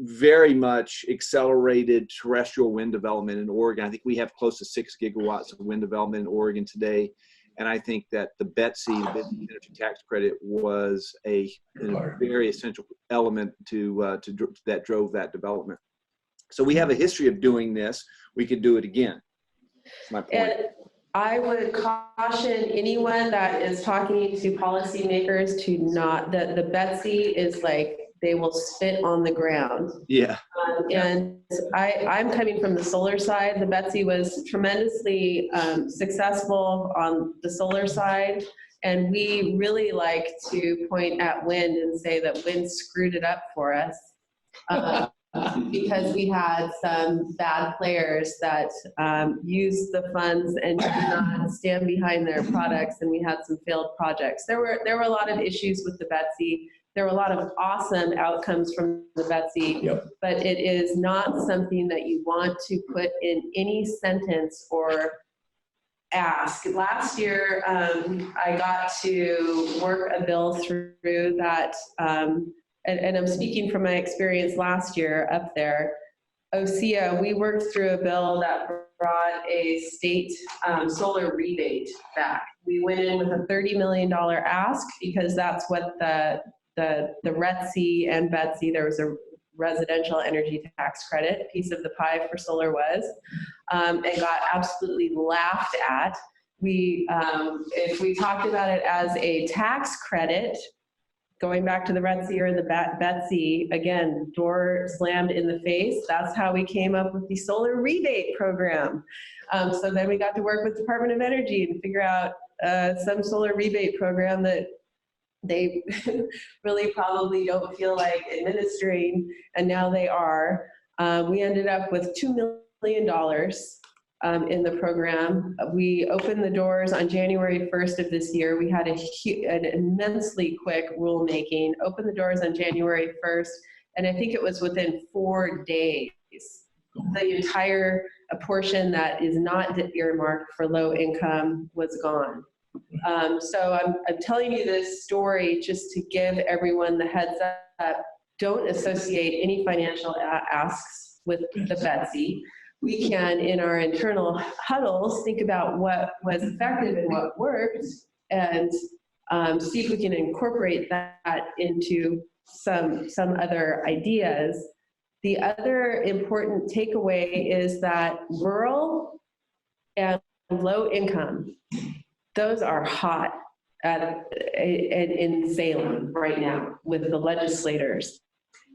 very much accelerated terrestrial wind development in Oregon. I think we have close to 6 gigawatts of wind development in Oregon today. And I think that the BETC, the Business Energy Tax Credit, was a very essential element that drove that development. So we have a history of doing this. We could do it again. That's my point. And I would caution anyone that is talking to policymakers to not, the BETC is like, they will spit on the ground. Yeah. And I'm coming from the solar side. The BETC was tremendously successful on the solar side. And we really like to point at wind and say that wind screwed it up for us. Because we had some bad players that used the funds and did not stand behind their products, and we had some failed projects. There were a lot of issues with the BETC. There were a lot of awesome outcomes from the BETC, but it is not something that you want to put in any sentence or ask. Last year, I got to work a bill through that, and I'm speaking from my experience last year up there. OSEA, we worked through a bill that brought a state solar rebate back. We went in with a $30 million ask because that's what the RETC and BETC, there was a residential energy tax credit piece of the pie for solar was, and got absolutely laughed at. If we talked about it as a tax credit, going back to the Betsy or the Betsy, again, door slammed in the face. That's how we came up with the solar rebate program. So then we got to work with Department of Energy and figure out some solar rebate program that they really probably don't feel like administering, and now they are. We ended up with $2 million in the program. We opened the doors on January 1st of this year. We had an immensely quick rulemaking, opened the doors on January 1st, and I think it was within 4 days. The entire portion that is not earmarked for low income was gone. So I'm telling you this story just to give everyone the heads up. Don't associate any financial asks with the Betsy. We can, in our internal huddles, think about what was effective and what worked, and see if we can incorporate that into some other ideas. The other important takeaway is that rural and low income, those are hot in Salem right now with the legislators.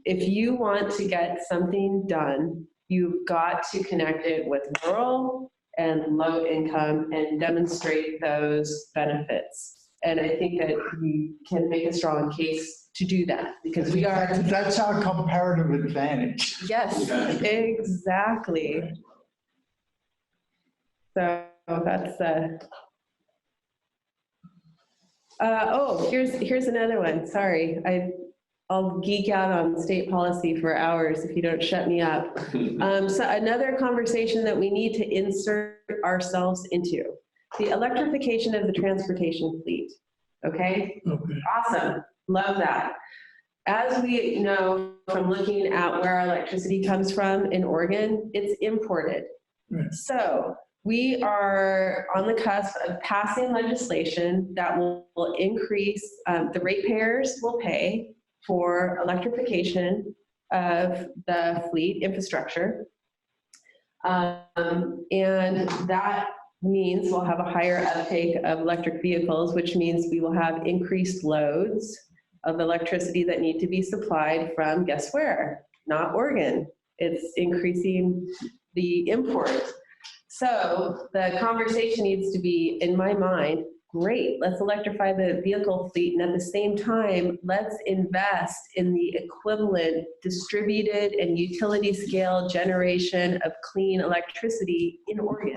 If you want to get something done, you've got to connect it with rural and low income and demonstrate those benefits. And I think that we can make a strong case to do that because we are. That's our comparative advantage. Yes, exactly. So that's oh, here's another one. Sorry, I'll geek out on state policy for hours if you don't shut me up. So another conversation that we need to insert ourselves into, the electrification of the transportation fleet. Okay? Awesome. Love that. As we know from looking at where our electricity comes from in Oregon, it's imported. Right. So we are on the cusp of passing legislation that will increase, the ratepayers will pay for electrification of the fleet infrastructure. And that means we'll have a higher uptake of electric vehicles, which means we will have increased loads of electricity that need to be supplied from, guess where? Not Oregon. It's increasing the import. So the conversation needs to be, in my mind, great, let's electrify the vehicle fleet, and at the same time, let's invest in the equivalent distributed and utility scale generation of clean electricity in Oregon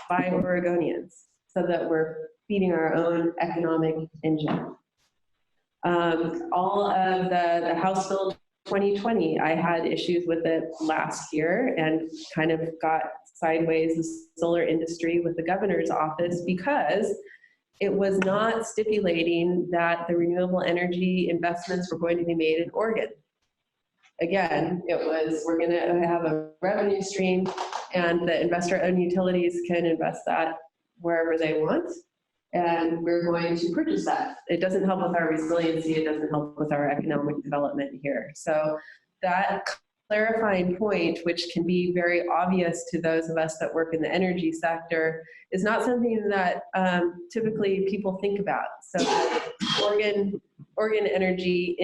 by Oregonians, so that we're feeding our own economic engine. All of the House Bill 2020, I had issues with it last year and kind of got sideways the solar industry with the governor's office because it was not stipulating that the renewable energy investments were going to be made in Oregon. Again, it was, we're going to have a revenue stream and the investor-owned utilities can invest that wherever they want, and we're going to purchase that. It doesn't help with our resiliency, it doesn't help with our economic development here. So that clarifying point, which can be very obvious to those of us that work in the energy sector, is not something that typically people think about. So Oregon Energy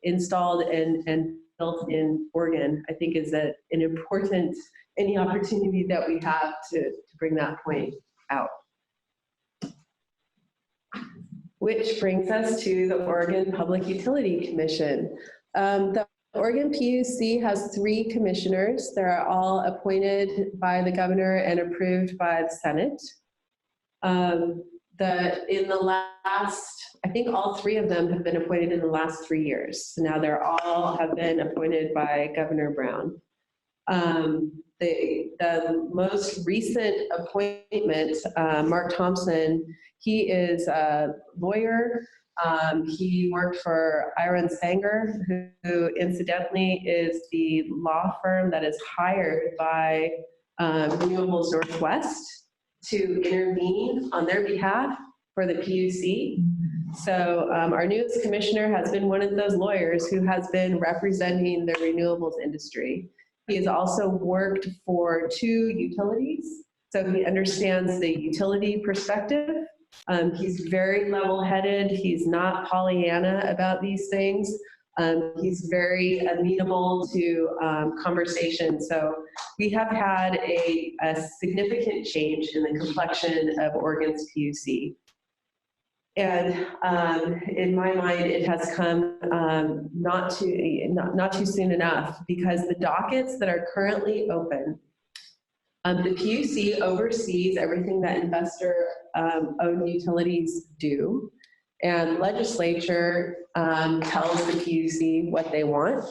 installed and built in Oregon, I think is an important, any opportunity that we have to bring that point out. Which brings us to the Oregon Public Utility Commission. The Oregon PUC has 3 commissioners. They're all appointed by the governor and approved by the Senate. In the last, I think all 3 of them have been appointed in the last 3 years. So now they're all have been appointed by Governor Brown. The most recent appointment, Mark Thompson, he is a lawyer. He worked for Iron Sanger, who incidentally is the law firm that is hired by Renewables Northwest to intervene on their behalf for the PUC. So our newest commissioner has been one of those lawyers who has been representing the renewables industry. He has also worked for 2 utilities, so he understands the utility perspective He's very level-headed. He's not Pollyanna about these things. He's very amenable to conversation. So we have had a significant change in the complexion of Oregon's PUC. And in my mind, it has come not too soon enough, because the dockets that are currently open, the PUC oversees everything that investor-owned utilities do, and legislature tells the PUC what they want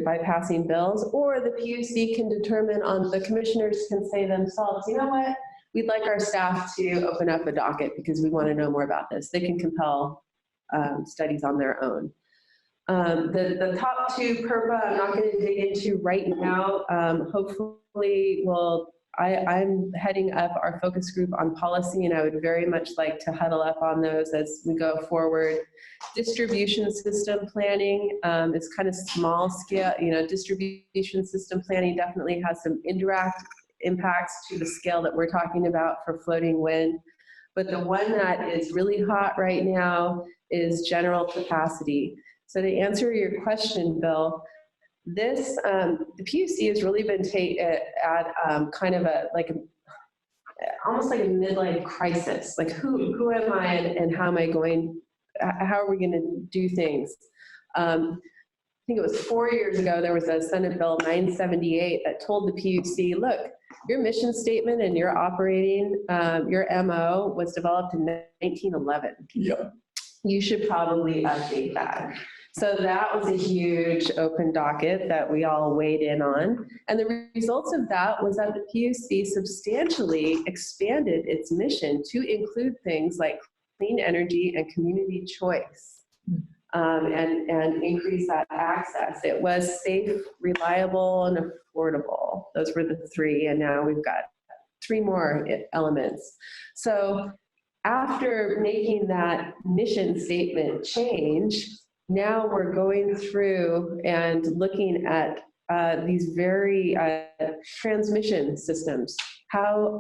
by passing bills, or the PUC can determine the commissioners can say themselves, you know what, we'd like our staff to open up a docket because we want to know more about this. They can compel studies on their own. The top two PURPA, I'm not going to dig into right now. Hopefully, I'm heading up our focus group on policy, and I would very much like to huddle up on those as we go forward. Distribution system planning is kind of small scale. Distribution system planning definitely has some indirect impacts to the scale that we're talking about for floating wind. But the one that is really hot right now is general capacity. So to answer your question, Bill, this, the PUC has really been at kind of almost like a midlife crisis. Like who am I and how am I how are we going to do things? I think it was 4 years ago, there was a Senate Bill 978 that told the PUC, look, your mission statement and your operating, your MO was developed in 1911. Yep. You should probably update that. So that was a huge open docket that we all weighed in on. And the results of that was that the PUC substantially expanded its mission to include things like clean energy and community choice, and increase that access. It was safe, reliable, and affordable. Those were the three, and now we've got three more elements. So after making that mission statement change, now we're going through and looking at these very transmission systems. How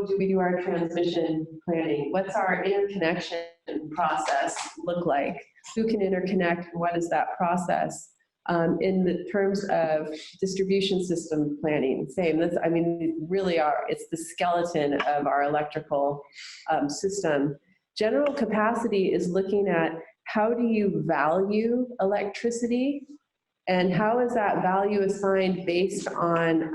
do we do our transmission planning? What's our interconnection process look like? Who can interconnect? What is that process? In the terms of distribution system planning, same. It's the skeleton of our electrical system. General capacity is looking at how do you value electricity, and how is that value assigned based on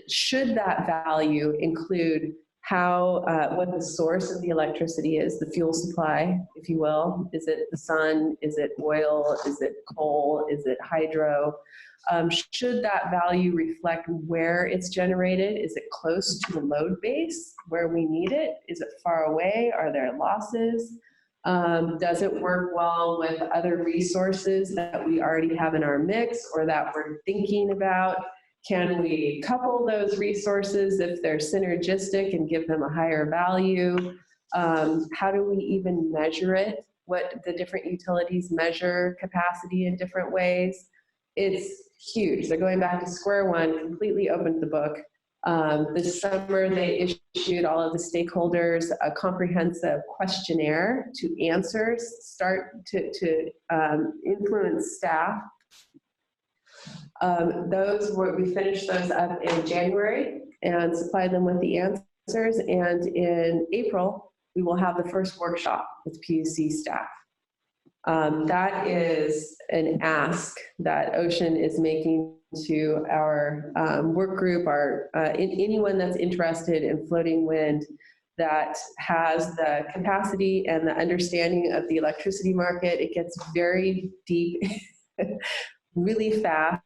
should that value include what the source of the electricity is, the fuel supply, if you will. Is it the sun? Is it oil? Is it coal? Is it hydro? Should that value reflect where it's generated? Is it close to the load base where we need it? Is it far away? Are there losses? Does it work well with other resources that we already have in our mix or that we're thinking about? Can we couple those resources if they're synergistic and give them a higher value? How do we even measure it? What the different utilities measure capacity in different ways? It's huge. They're going back to square one, completely opened the book. This summer, they issued all of the stakeholders a comprehensive questionnaire to answers, start to influence staff. We finished those up in January and supplied them with the answers. And in April, we will have the first workshop with PUC staff. That is an ask that Ocean is making to our work group, anyone that's interested in floating wind that has the capacity and the understanding of the electricity market. It gets very deep, really fast.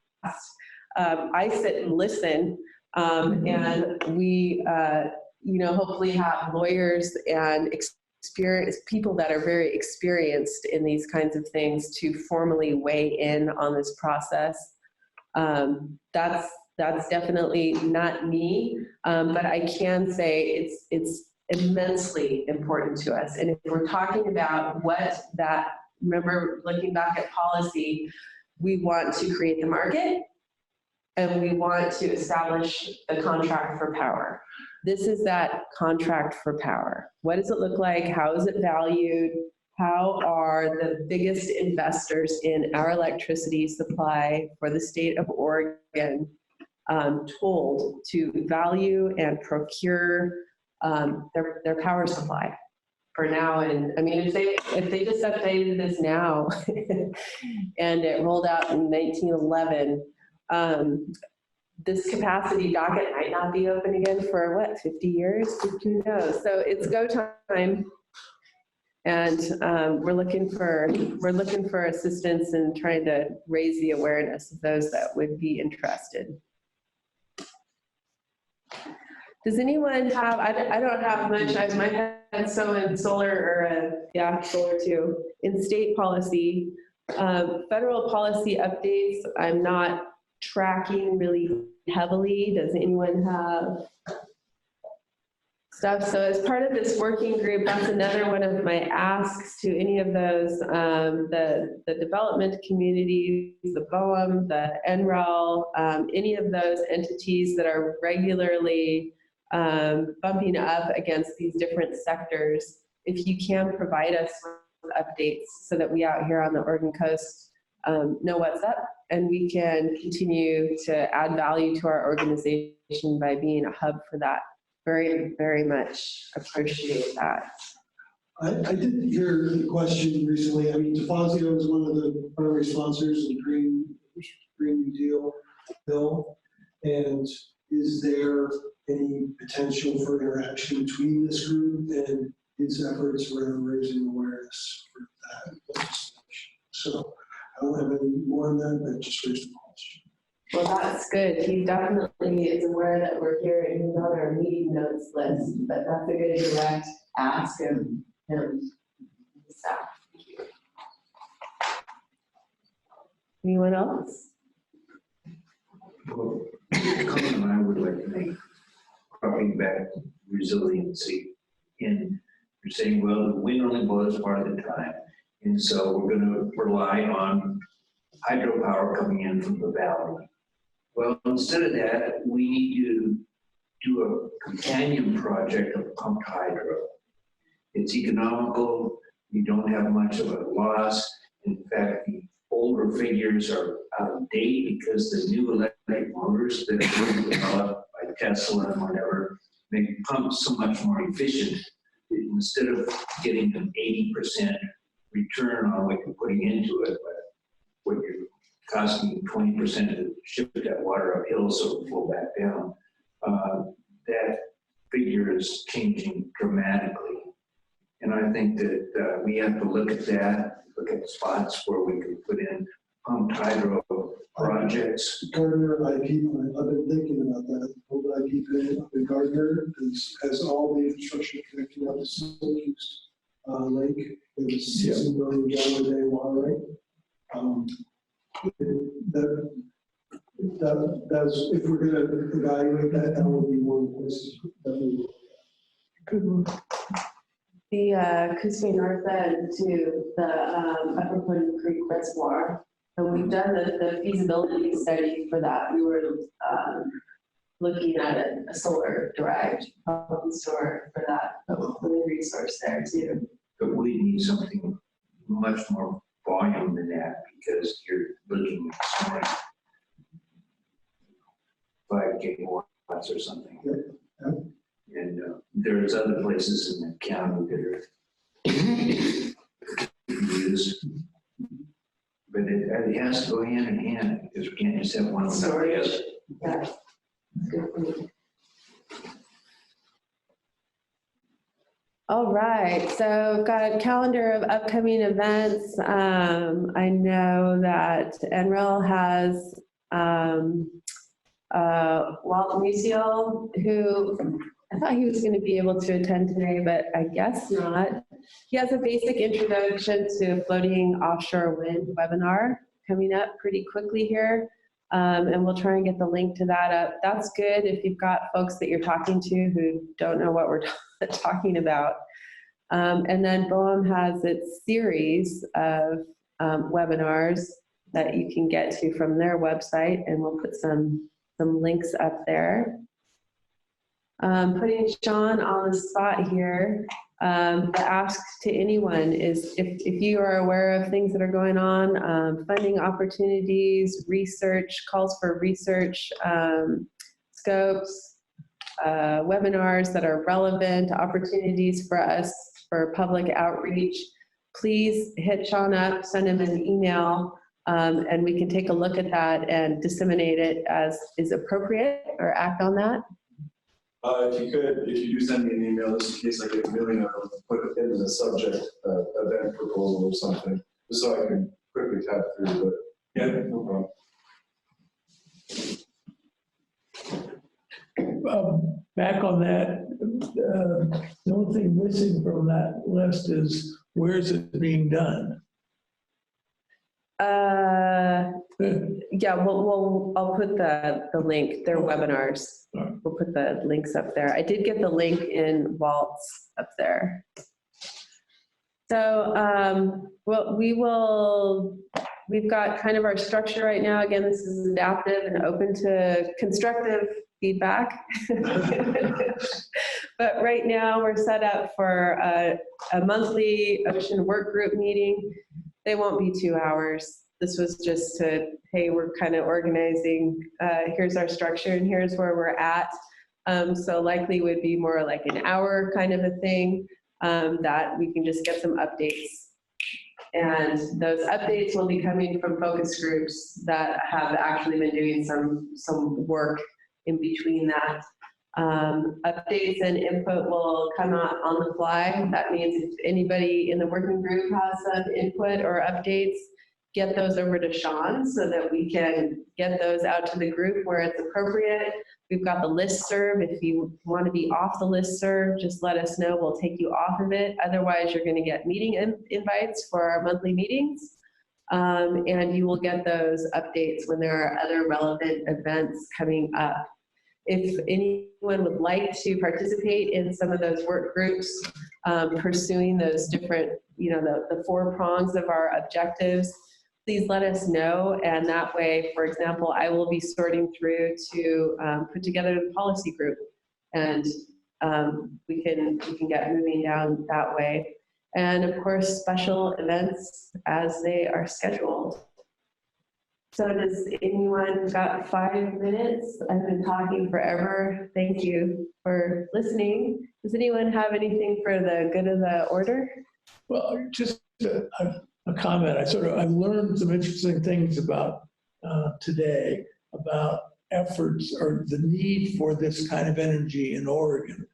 I sit and listen, and we, hopefully have lawyers and people that are very experienced in these kinds of things to formally weigh in on this process. That's definitely not me, but I can say it's immensely important to us. And if we're talking about remember looking back at policy, we want to create the market, and we want to establish the contract for power. This is that contract for power. What does it look like? How is it valued? How are the biggest investors in our electricity supply for the state of Oregon told to value and procure their power supply for now? And I mean, if they just updated this now and it rolled out in 1911, this capacity docket might not be open again for what, 50 years? Who knows? So it's go time. And we're looking for assistance in trying to raise the awareness of those that would be interested. Does anyone have, I don't have much, I might have so in solar, or solar too, in state policy. Federal policy updates, I'm not tracking really heavily. Does anyone have stuff? So as part of this working group, that's another one of my asks to any of those, the development communities, the BOEM, the NREL, any of those entities that are regularly bumping up against these different sectors. If you can provide us with updates so that we out here on the Oregon coast know what's up, and we can continue to add value to our organization by being a hub for that. Very, very much appreciate that. I did hear the question recently. I mean, DeFazio is one of the primary sponsors of the Green New Deal bill. And is there any potential for interaction between this group and his efforts around raising awareness for that legislation? So I don't have any more on that, but just raised the question. Well, that's good. He definitely is aware that we're here and he's on our meeting notes list, but that's a good direct ask of him. Staff. Anyone else? Well, the comment I would like to make, cropping back resiliency, and you're saying, well, the wind only blows part of the time, and so we're going to rely on hydropower coming in from the valley. Well, instead of that, we need to do a companion project of pumped hydro. It's economical, you don't have much of a loss. In fact, the older figures are out of date because the new electric motors that are being developed by Tesla and whatever make pumps so much more efficient. Instead of getting an 80% return on what you're putting into it, but what you're costing 20% to ship that water uphill so it will flow back down, that figure is changing dramatically. And I think that we have to look at that, look at spots where we can put in pumped hydro projects. Gardner IP, I've been thinking about that. Old IP plant up in Gardner has all the infrastructure connecting up to Syracuse Lake. It was 60 million gallon a day water rate. That's, if we're going to evaluate that, that would be one place that we would. Good one. The Coos Bay North End to the Upper Pudding Creek Reservoir. And we've done the feasibility study for that. We were looking at a solar-derived pumping store for that, but with a resource there too. But we need something much more volume than that because you're looking at somewhere 5 gigawatts or something. Yep. And there's other places in the county that are used. But it has to go hand in hand because we can't just have one without the other. Yeah. Good point. All right, so I've got a calendar of upcoming events. I know that NREL has Walt Musial, who I thought he was going to be able to attend today, but I guess not. He has a basic introduction to floating offshore wind webinar coming up pretty quickly here. And we'll try and get the link to that up. That's good if you've got folks that you're talking to who don't know what we're talking about. And then BOEM has its series of webinars that you can get to from their website, and we'll put some links up there. Putting Sean on the spot here, the ask to anyone is if you are aware of things that are going on, funding opportunities, research, calls for research, scopes, webinars that are relevant, opportunities for us for public outreach, please hit Sean up, send him an email, and we can take a look at that and disseminate it as is appropriate or act on that. If you do send me an email, just in case I get a million of them, put it in the subject, event proposal or something, just so I can quickly tap through, but yeah, no problem. Back on that, the only thing missing from that list is where's it being done? Yeah, I'll put the link, their webinars. We'll put the links up there. I did get the link in Walt's up there. So, we've got kind of our structure right now. Again, this is adaptive and open to constructive feedback. But right now we're set up for a monthly ocean work group meeting. They won't be 2 hours. This was just to, hey, we're kind of organizing, here's our structure and here's where we're at. So likely would be more like an hour kind of a thing, that we can just get some updates. And those updates will be coming from focus groups that have actually been doing some work in between that. Updates and input will come out on the fly. That means if anybody in the working group has some input or updates, get those over to Sean so that we can get those out to the group where it's appropriate. We've got the listserv. If you want to be off the listserv, just let us know. We'll take you off of it. Otherwise, you're going to get meeting invites for our monthly meetings. And you will get those updates when there are other relevant events coming up. If anyone would like to participate in some of those work groups, pursuing those different, the 4 prongs of our objectives, please let us know. And that way, for example, I will be sorting through to put together the policy group, and we can get moving down that way. And of course, special events as they are scheduled. So does anyone got 5 minutes? I've been talking forever. Thank you for listening. Does anyone have anything for the good of the order? Well, just a comment. I learned some interesting things about today about efforts or the need for this kind of energy in Oregon.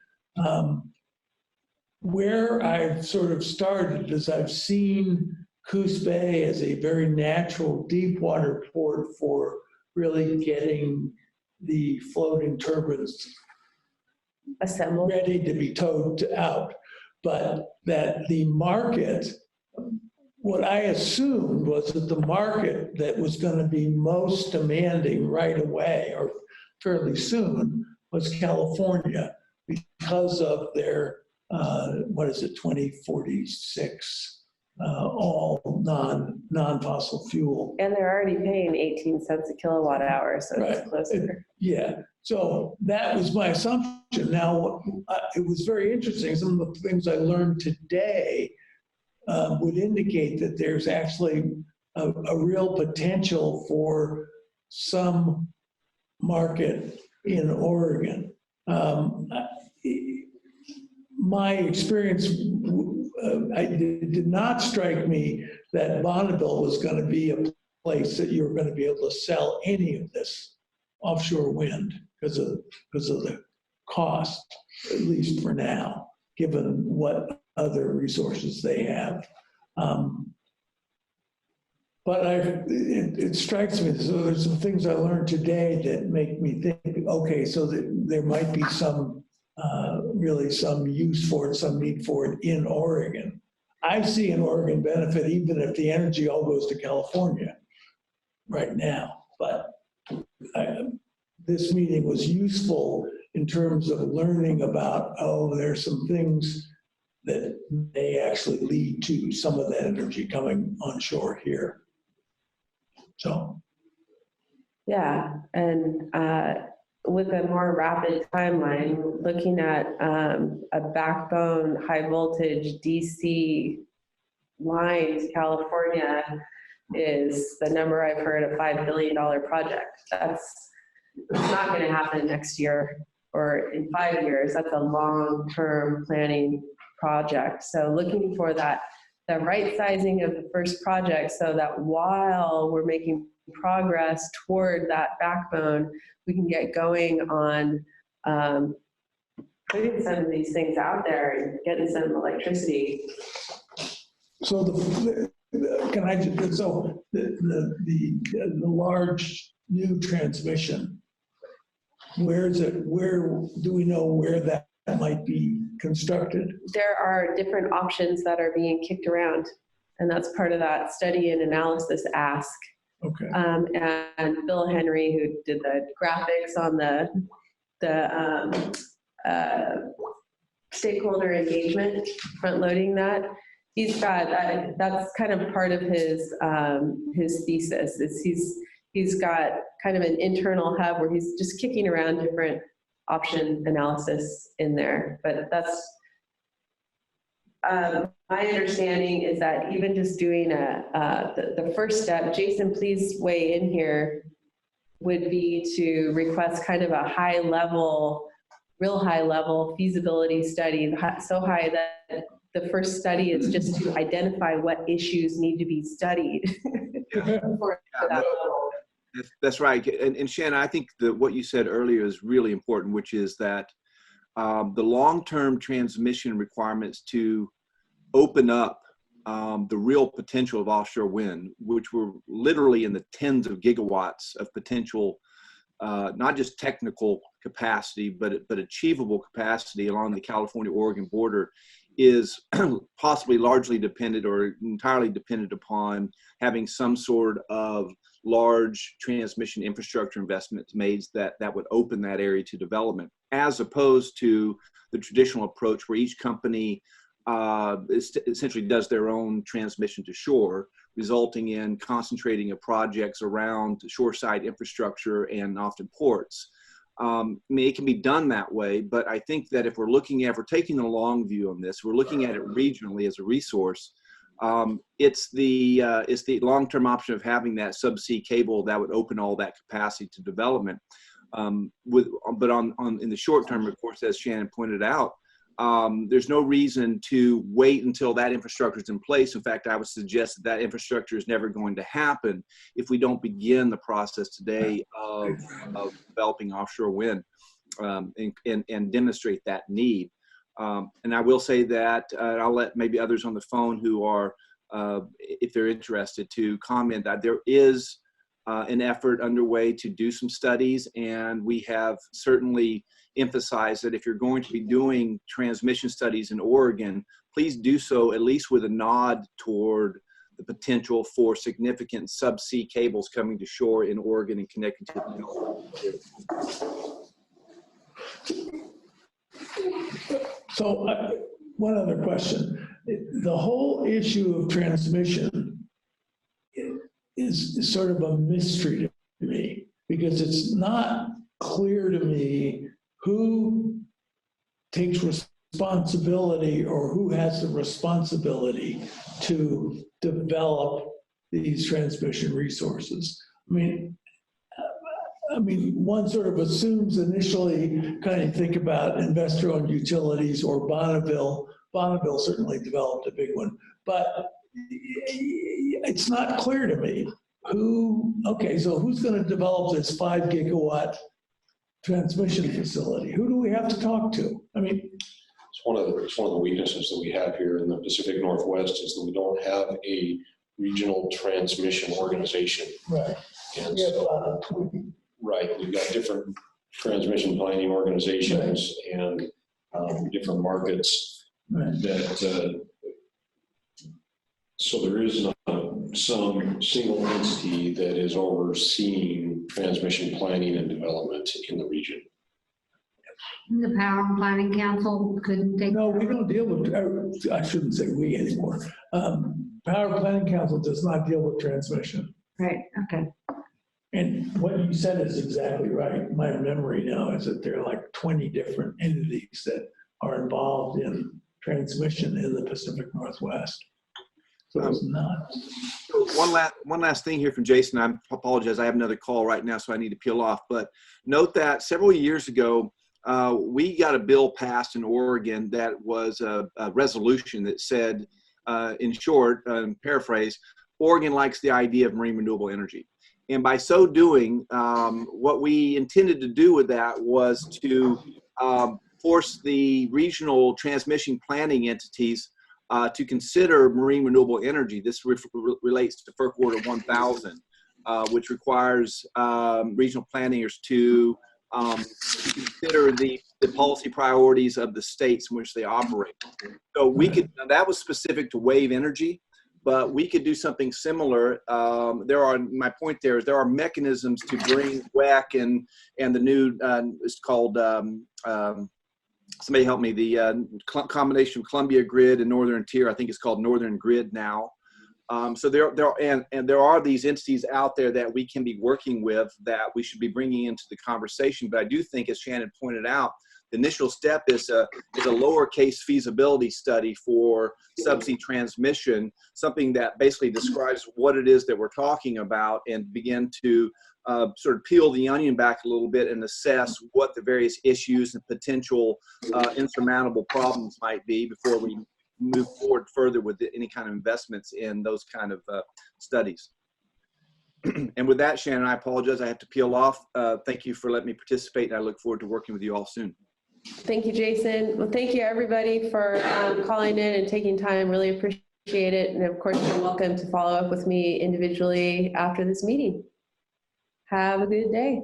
Where I've sort of started is I've seen Coos Bay as a very natural deep water port for really getting the floating turbines assembled, ready to be towed out. But that the market, what I assumed was that the market that was going to be most demanding right away or fairly soon was California, because of their, 2046, all non-fossil fuel. And they're already paying 18 cents a kilowatt hour, so Right. it's closer. Yeah, so that was my assumption. Now, it was very interesting. Some of the things I learned today would indicate that there's actually a real potential for some market in Oregon. My experience, it did not strike me that Bonneville was going to be a place that you were going to be able to sell any of this offshore wind because of the cost, at least for now, given what other resources they have. But it strikes me, so there's some things I learned today that make me think, okay, so that there might be some, really some use for it, some need for it in Oregon. I see an Oregon benefit even if the energy all goes to California right now. But this meeting was useful in terms of learning about, there's some things that may actually lead to some of that energy coming onshore here. So. Yeah, and with a more rapid timeline, looking at a backbone high voltage DC line to California is the number I've heard, a $5 billion project. It's not going to happen next year or in 5 years. That's a long-term planning project. So looking for the right sizing of the first project so that while we're making progress toward that backbone, we can get going on putting some of these things out there and getting some electricity. So the large new transmission, where do we know where that might be constructed? There are different options that are being kicked around, and that's part of that study and analysis ask. Okay. And Bill Henry, who did the graphics on the stakeholder engagement, front loading that, he's got that's kind of part of his thesis. He's got kind of an internal hub where he's just kicking around different option analysis in there. But that's my understanding is that even just doing the first step, Jason, please weigh in here, would be to request kind of a real high level feasibility study, so high that the first study is just to identify what issues need to be studied. That's right. And Shannon, I think that what you said earlier is really important, which is that the long-term transmission requirements to open up the real potential of offshore wind, which were literally in the tens of gigawatts of potential, not just technical capacity, but achievable capacity along the California-Oregon border, is possibly largely dependent or entirely dependent upon having some sort of large transmission infrastructure investments made that would open that area to development, as opposed to the traditional approach where each company essentially does their own transmission to shore, resulting in concentrating of projects around shoreside infrastructure and often ports. I mean, it can be done that way, but I think that if we're taking a long view on this, we're looking at it regionally as a resource. It's the long-term option of having that subsea cable that would open all that capacity to development. But in the short term, of course, as Shannon pointed out, there's no reason to wait until that infrastructure is in place. In fact, I would suggest that infrastructure is never going to happen if we don't begin the process today of developing offshore wind and demonstrate that need. And I will say that I'll let maybe others on the phone who are, if they're interested, to comment that there is an effort underway to do some studies, and we have certainly emphasized that if you're going to be doing transmission studies in Oregon, please do so at least with a nod toward the potential for significant subsea cables coming to shore in Oregon and connecting to the So one other question. The whole issue of transmission is sort of a mystery to me, because it's not clear to me who takes responsibility or who has the responsibility to develop these transmission resources. I mean, one sort of assumes initially, kind of think about investor-owned utilities or Bonneville. Bonneville certainly developed a big one, but it's not clear to me so who's going to develop this 5 gigawatt transmission facility? Who do we have to talk to? I mean, it's one of the weaknesses that we have here in the Pacific Northwest is that we don't have a regional transmission organization. Right. And so, right, we've got different transmission planning organizations and different markets that, so there is some single entity that is overseeing transmission planning and development in the region. The Power Planning Council couldn't take. No, we don't deal with, I shouldn't say we anymore. Power Planning Council does not deal with transmission. Right, okay. And what you said is exactly right. My memory now is that there are like 20 different entities that are involved in transmission in the Pacific Northwest. So it's not. So one last thing here from Jason. I apologize. I have another call right now, so I need to peel off. But note that several years ago, we got a bill passed in Oregon that was a resolution that said, in short, paraphrase, Oregon likes the idea of marine renewable energy. And by so doing, what we intended to do with that was to force the regional transmission planning entities to consider marine renewable energy. This relates to FERC Order 1000, which requires regional planners to consider the policy priorities of the states in which they operate. So we could, that was specific to wave energy, but we could do something similar. My point there is there are mechanisms to bring WEC and the new, it's called, somebody help me, the combination of Columbia Grid and Northern Tier, I think it's called Northern Grid now. So there are these entities out there that we can be working with that we should be bringing into the conversation. But I do think, as Shannon pointed out, the initial step is a lowercase feasibility study for subsea transmission, something that basically describes what it is that we're talking about and begin to sort of peel the onion back a little bit and assess what the various issues and potential insurmountable problems might be before we move forward further with any kind of investments in those kind of studies. And with that, Shannon, I apologize. I have to peel off. Thank you for letting me participate, and I look forward to working with you all soon. Thank you, Jason. Well, thank you everybody for calling in and taking time. Really appreciate it. And of course, you're welcome to follow up with me individually after this meeting. Have a good day.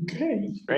Okay. Great.